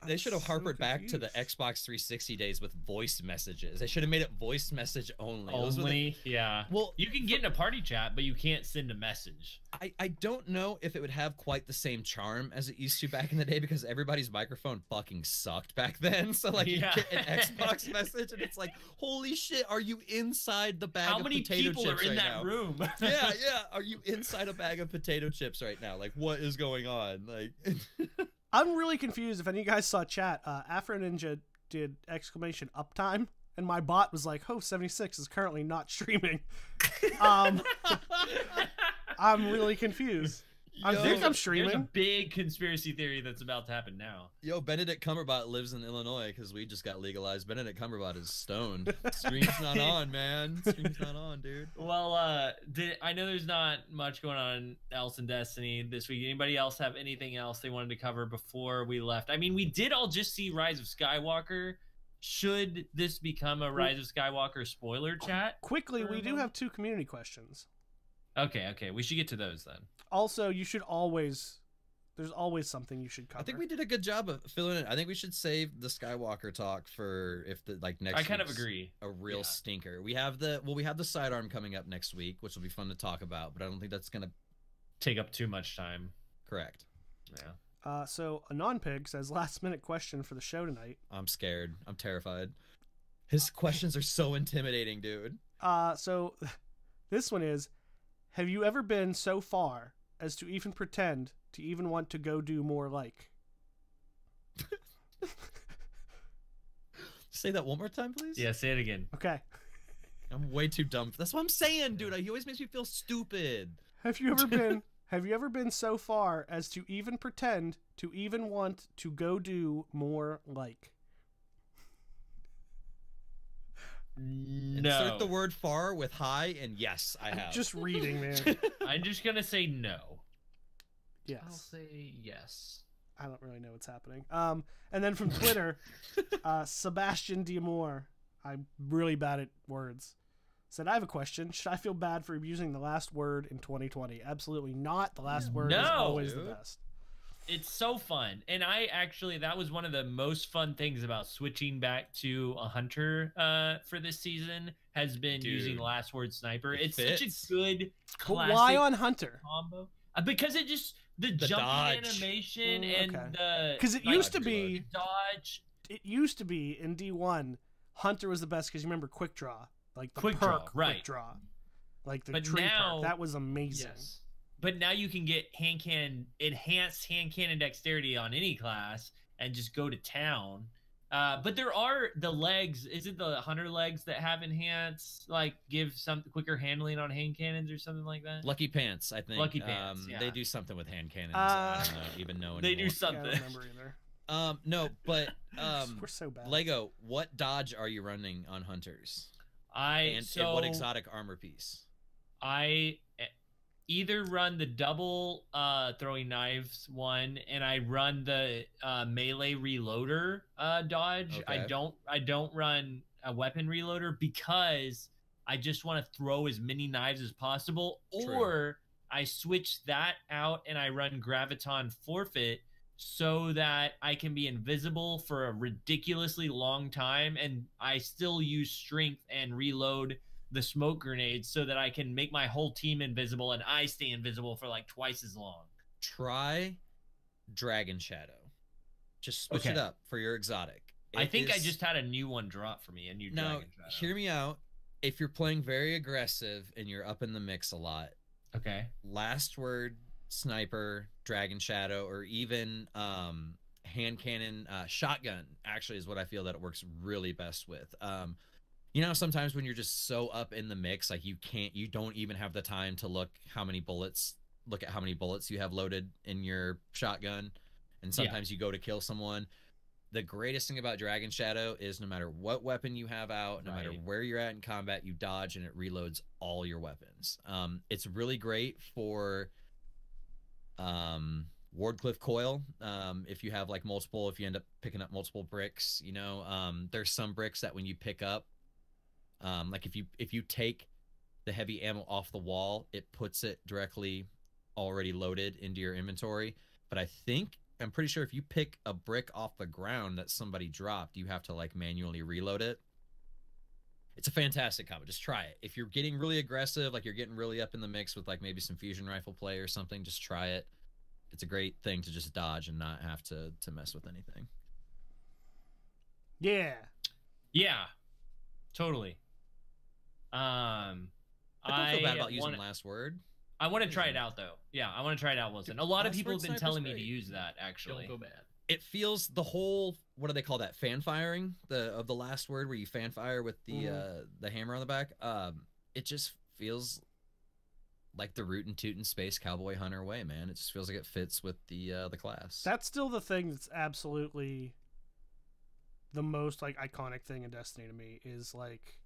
They should have so harpered back to the confused. Xbox 360 days with voice messages. They should have made it voice message only. Those were the- Only, yeah. Well, You can get in a party chat, but you can't send a message. I don't know if it would have quite the same charm as it used to back in the day because everybody's microphone fucking sucked back then. So like Yeah. you get an Xbox message and it's like, holy shit, are you inside the bag How of many potato people chips are in right that now? room? Yeah, are you inside a bag of potato chips right now? Like what is going on? Like I'm really confused. If any of you guys saw chat, Afro Ninja did exclamation uptime, and my bot was like, "Oh, 76 is currently not streaming." I'm really confused. I Yo, think I'm There's a streaming. big conspiracy theory that's about to happen now. Yo, Benedict Cumberbatch lives in Illinois because we just got legalized. Benedict Cumberbatch is stoned. Stream's not on, man. Stream's not on, dude. Well, I know there's not much going on else in Destiny this week. Anybody else have anything else they wanted to cover before we left? I mean, we did all just see Rise of Skywalker. Should this become a Rise of Skywalker spoiler chat? Quickly, we do have 2 community questions. Okay. We should get to those then. Also, you should always. There's always something you should cover. I think we did a good job of filling it. I think we should save the Skywalker talk for if the next. I kind of week's agree. A real Yeah. stinker. We have the sidearm coming up next week, which will be fun to talk about. But I don't think that's gonna Take up too much time. correct. Yeah. So Anonpig says last minute question for the show tonight. I'm scared. I'm terrified. His questions are so intimidating, dude. So this one is: have you ever been so far as to even pretend to even want to go do more like? Say that one more time, please. Yeah, say it again. Okay. I'm way too dumb. That's what I'm saying, dude. He always makes me feel stupid. Have you ever been so far as to even pretend to even want to go do more like? No. Insert the word far with high, and yes, I have. Just reading, man. I'm just gonna say no. Yes. I'll say yes. I don't really know what's happening. And then from Twitter, Sebastian Diamore, I'm really bad at words, said, I have a question. Should I feel bad for using the last word in 2020? Absolutely not. The last word is No, always the dude. best. It's so fun. And that was one of the most fun things about switching back to a hunter for this season has been Dude, using last word sniper. it It's fits. such a good But classic why on Hunter? combo. Because it just the The jumping dodge. animation Mm, and okay. the Because it like, used to be, dodge. it used to be in D1, Hunter was the best because you remember quick draw, like the Quick draw, perk right. quick draw, like the But tree now- perk. That was amazing. Yes. But now you can get enhanced hand cannon dexterity on any class and just go to town. But there are the legs. Is it the hunter legs that have enhanced, like give some quicker handling on hand cannons or something like that? Lucky Pants, I think. Lucky Pants, yeah. They do something with hand cannons. I don't even know They do anymore. Yeah, I something. don't remember either. No, but We're so bad. Lego, what dodge are you running on hunters? And So what exotic armor piece? I either run the double throwing knives one, and I run the melee reloader dodge. Okay. I don't run a weapon reloader because I just want to throw as many knives as possible. True. Or I switch that out and I run graviton forfeit so that I can be invisible for a ridiculously long time, and I still use strength and reload the smoke grenades so that I can make my whole team invisible and I stay invisible for like twice as long. Try Dragon Shadow. Just switch Okay. it up for your exotic. I It think I is- just had a new one drop for me, a new Now, Dragon Shadow. hear me out. If you're playing very aggressive and you're up in the mix a lot, Okay. last word sniper, Dragon Shadow, or even hand cannon shotgun actually is what I feel that it works really best with. You know, sometimes when you're just so up in the mix, like you don't even have the time to look at how many bullets you have loaded in your shotgun, and sometimes you go to kill someone. The greatest thing about Dragon Shadow is no matter what weapon you have out, no matter Right. where you're at in combat, you dodge and it reloads all your weapons. It's really great for Wardcliff Coil. If you have like multiple, if you end up picking up multiple bricks, you know, there's some bricks that when you pick up, like if you take the heavy ammo off the wall, it puts it directly already loaded into your inventory. But I think I'm pretty sure if you pick a brick off the ground that somebody dropped, you have to like manually reload it. It's a fantastic combo. Just try it. If you're getting really aggressive, like you're getting really up in the mix with like maybe some fusion rifle play or something, just try it. It's a great thing to just dodge and not have to mess with anything. Yeah. Yeah. Totally. I don't feel bad about using last word. I want to try it out though. Yeah, I want to try it out, Wilson. A lot of Last people word have been sniper's telling me to great. use that actually. Don't feel bad. It feels the whole, what do they call that? Fan firing of the last word, where you fan fire with the hammer on the back. It just feels like the rootin' tootin' space cowboy hunter way, man. It just feels like it fits with the class. That's still the thing that's absolutely the most like iconic thing in Destiny to me is like,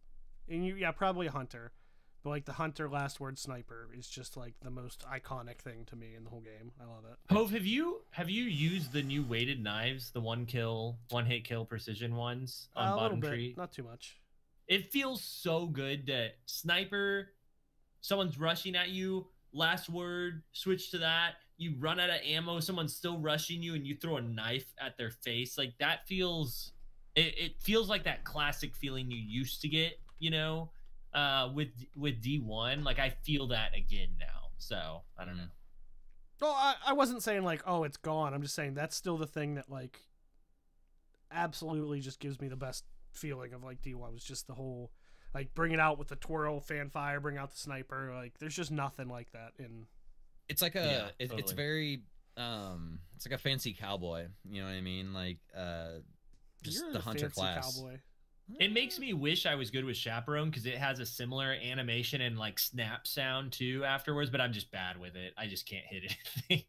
and probably a hunter, but like the hunter last word sniper is just like the most iconic thing to me in the whole game. I love it. Hove, have you used the new weighted knives, the one hit kill precision ones on A bottom little bit, tree? not too much. It feels so good to sniper, someone's rushing at you, last word, switch to that, you run out of ammo, someone's still rushing you, and you throw a knife at their face. Like that feels, it feels like that classic feeling you used to get, you know, with D1. Like I feel that again now. So I don't know. Well, I wasn't saying like, oh, it's gone. I'm just saying that's still the thing that like absolutely just gives me the best feeling of like D1 was just the whole like bring it out with the twirl, fan fire, bring out the sniper. Like there's just nothing like that in. It's like it's very it's like a fancy cowboy. You know what I mean? Like just You're the a hunter fancy class. cowboy. It makes me wish I was good with Chaperone because it has a similar animation and like snap sound too afterwards, but I'm just bad with it. I just can't hit anything.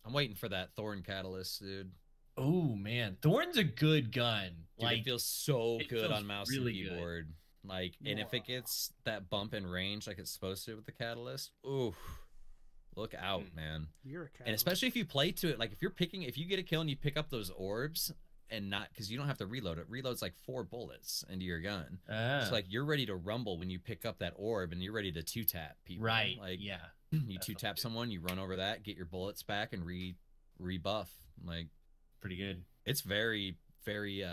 I'm waiting for that Thorn Catalyst, dude. Oh man, Thorn's a good gun. Dude, Like it feels so it good feels on mouse really and good. keyboard. Like, and if it gets that bump in range like it's supposed to with the Catalyst, ooh, look out, man. You're a cowboy. And especially if you play to it, like if you get a kill and you pick up those orbs and not, because you don't have to reload it. Reloads like 4 bullets into your gun. So like you're ready to rumble when you pick up that orb and you're ready to 2-tap people. Right. Like Yeah. you 2-tap someone, you run over that, get your bullets back, and rebuff. Like Pretty good. it's very, very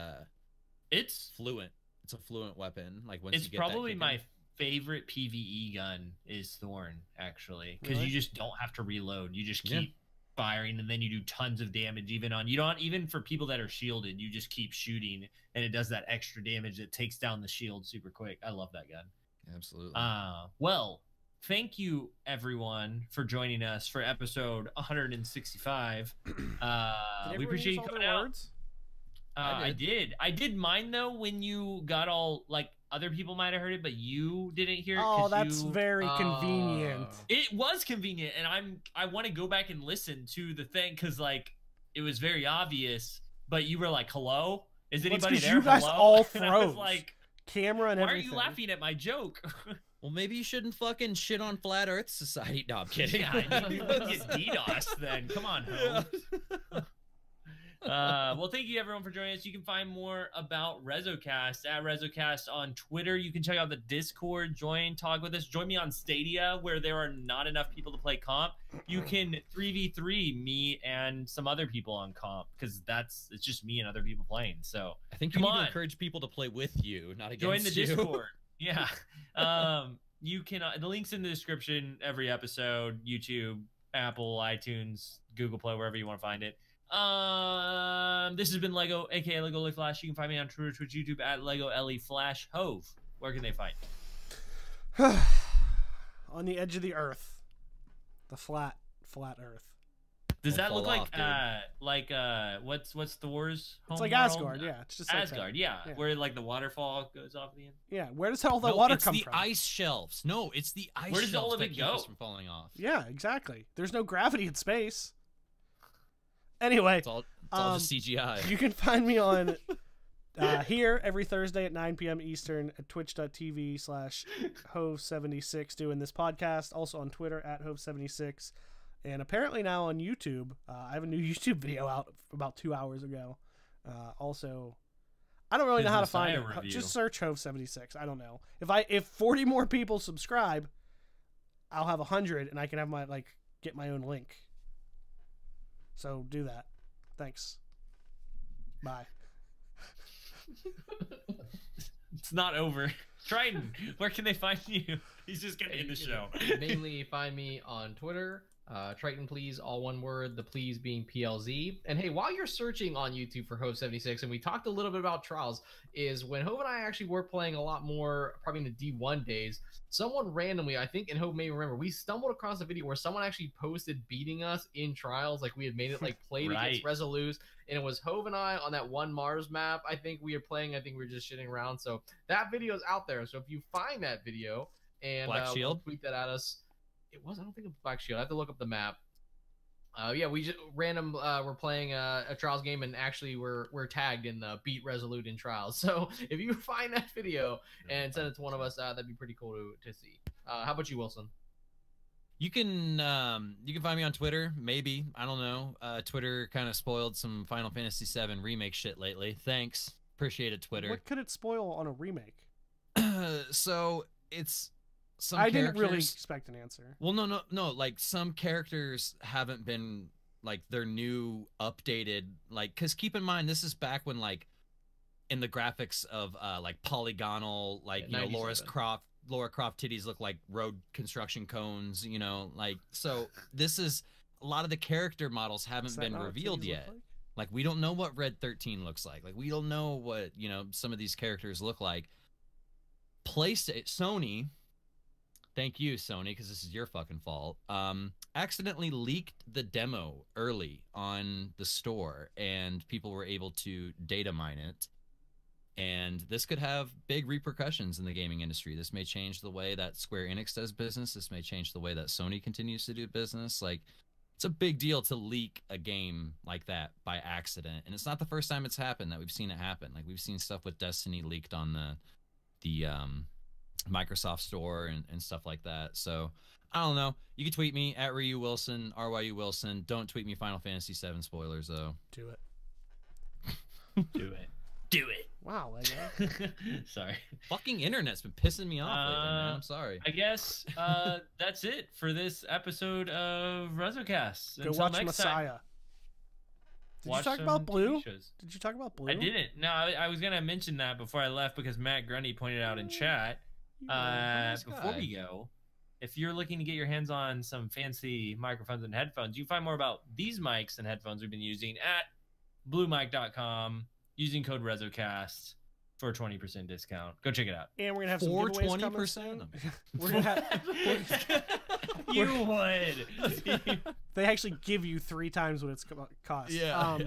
It's fluent. It's a fluent weapon. Like once it's you get that probably kick my in. favorite PvE gun is Thorn actually, because Really? you just don't have to reload. You just Yeah. keep firing, and then you do tons of damage. Even for people that are shielded, you just keep shooting, and it does that extra damage that takes down the shield super quick. I love that gun. Absolutely. Well, thank you everyone for joining us for episode 165. Did We everyone appreciate use you all coming their out. words? I did mine though when you got all like other people might have heard it, but you didn't hear it. Oh, 'cause that's you... very convenient. It was convenient, and I want to go back and listen to the thing because like it was very obvious. But you were like, "Hello, is Well, it's anybody 'cause there?" you guys Hello? all And I was froze. like, Camera and "Why everything. are you laughing at my joke?" Well, maybe you shouldn't fucking shit on Flat Earth Society. No, I'm kidding. Yeah, I need to get DDoS then. Come on, Home. Well, thank you everyone for joining us. You can find more about REZOcast at REZOcast on Twitter. You can check out the Discord, talk with us. Join me on Stadia, where there are not enough people to play comp. You can 3v3 me and some other people on comp, because it's just me and other people playing. So I think you Come need on. to encourage people to play with you, not against join the you. Discord. Yeah. You can the link's in the description every episode. YouTube, Apple, iTunes, Google Play, wherever you want to find it. This has been Lego, aka Lego Ellie Flash. You can find me on Twitter, Twitch, YouTube at Lego Ellie Flash. Hove, where can they find you? On the edge of the earth. The flat earth. Does Don't that look fall like off, what's Thor's home It's like world? Asgard, yeah. It's just like that. Asgard, yeah, Yeah. where like the waterfall goes off the end. Yeah, where does all that No, water it's come the from? ice shelves. No, it's the ice Where does shelves all of that it keep us go? from falling off. Yeah, exactly. There's no gravity in space. Anyway, It's all just CGI. you can find me on here every Thursday at 9 p.m. Eastern at twitch.tv/Hove76 doing this podcast. Also on Twitter at Hove76. And apparently now on YouTube. I have a new YouTube video out about 2 hours ago. Also, I don't really know how to find it. Messiah review. Just search Hove76. I don't know. If 40 more people subscribe, I'll have 100 and I can have get my own link. So do that. Thanks. Bye. It's not over. Triton, where can they find you? He's just gonna end the show. Mainly find me on Twitter. Triton Please, all one word, the please being PLZ. And hey, while you're searching on YouTube for Hove76, and we talked a little bit about trials, is when Hove and I actually were playing a lot more, probably in the D1 days, someone randomly, I think, and Hove may remember, we stumbled across a video where someone actually posted beating us in trials, like we had made it like played against REZOlose, and it was Hove and I on that one Mars map. I think we were playing, I think we were just shitting around. So that video is out there. So if you find that video and Black Shield, tweet that at us. It was, I don't think it was Black Shield. I have to look up the map. Yeah, we just we're playing a trials game, and actually we're tagged in the beat Resolute in trials. So if you find that video and send it to one of us, that'd be pretty cool to see. How about you, Wilson? you can find me on Twitter. Maybe, I don't know. Twitter kind of spoiled some Final Fantasy VII remake shit lately. Thanks, appreciate it, Twitter. What could it spoil on a remake? So it's. I didn't really expect an answer. Well, no. Like, some characters haven't been, like, their new updated, like, because keep in mind, this is back when, like, in the graphics of, like, polygonal, like, you know, Lara Croft titties look like road construction cones, you know, like, so this is, a lot of the character models haven't been revealed yet. Like, we don't know what Red 13 looks like. Like, we don't know what, you know, some of these characters look like. Sony... Thank you, Sony, because this is your fucking fault. Accidentally leaked the demo early on the store, and people were able to data mine it. And this could have big repercussions in the gaming industry. This may change the way that Square Enix does business. This may change the way that Sony continues to do business. Like, it's a big deal to leak a game like that by accident. And it's not the first time it's happened that we've seen it happen. Like, we've seen stuff with Destiny leaked on the Microsoft Store and stuff like that. So I don't know. You can tweet me at Ryu Wilson, RYU Wilson. Don't tweet me Final Fantasy VII spoilers though. Do it. Do it. Do it. Wow, Lego. Sorry. Fucking internet's been pissing me off lately, man. I'm sorry. I guess that's it for this episode of REZOcast. Go watch Messiah. Did you talk about Blue? Did you talk about Blue? I didn't. No, I was gonna mention that before I left because Matt Grundy pointed out in chat. Before we go, if you're looking to get your hands on some fancy microphones and headphones, you can find more about these mics and headphones we've been using at bluemic.com using code REZOcast for a 20% discount. Go check it out. And we're gonna have some giveaways coming soon. We're gonna have. You would. They actually give you 3 times what it's cost. Yeah.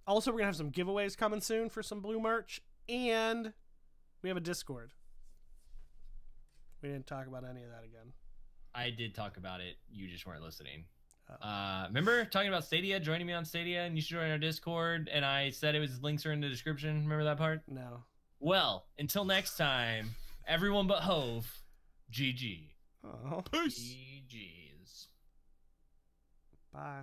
Also, we're gonna have some giveaways coming soon for some Blue merch, and we have a Discord. We didn't talk about any of that again. I did talk about it. You just weren't listening. Remember talking about Stadia, joining me on Stadia, and you should join our Discord, and I said links are in the description. Remember that part? No. Well, until next time, everyone but Hove, GG. Oh. GG's. Bye.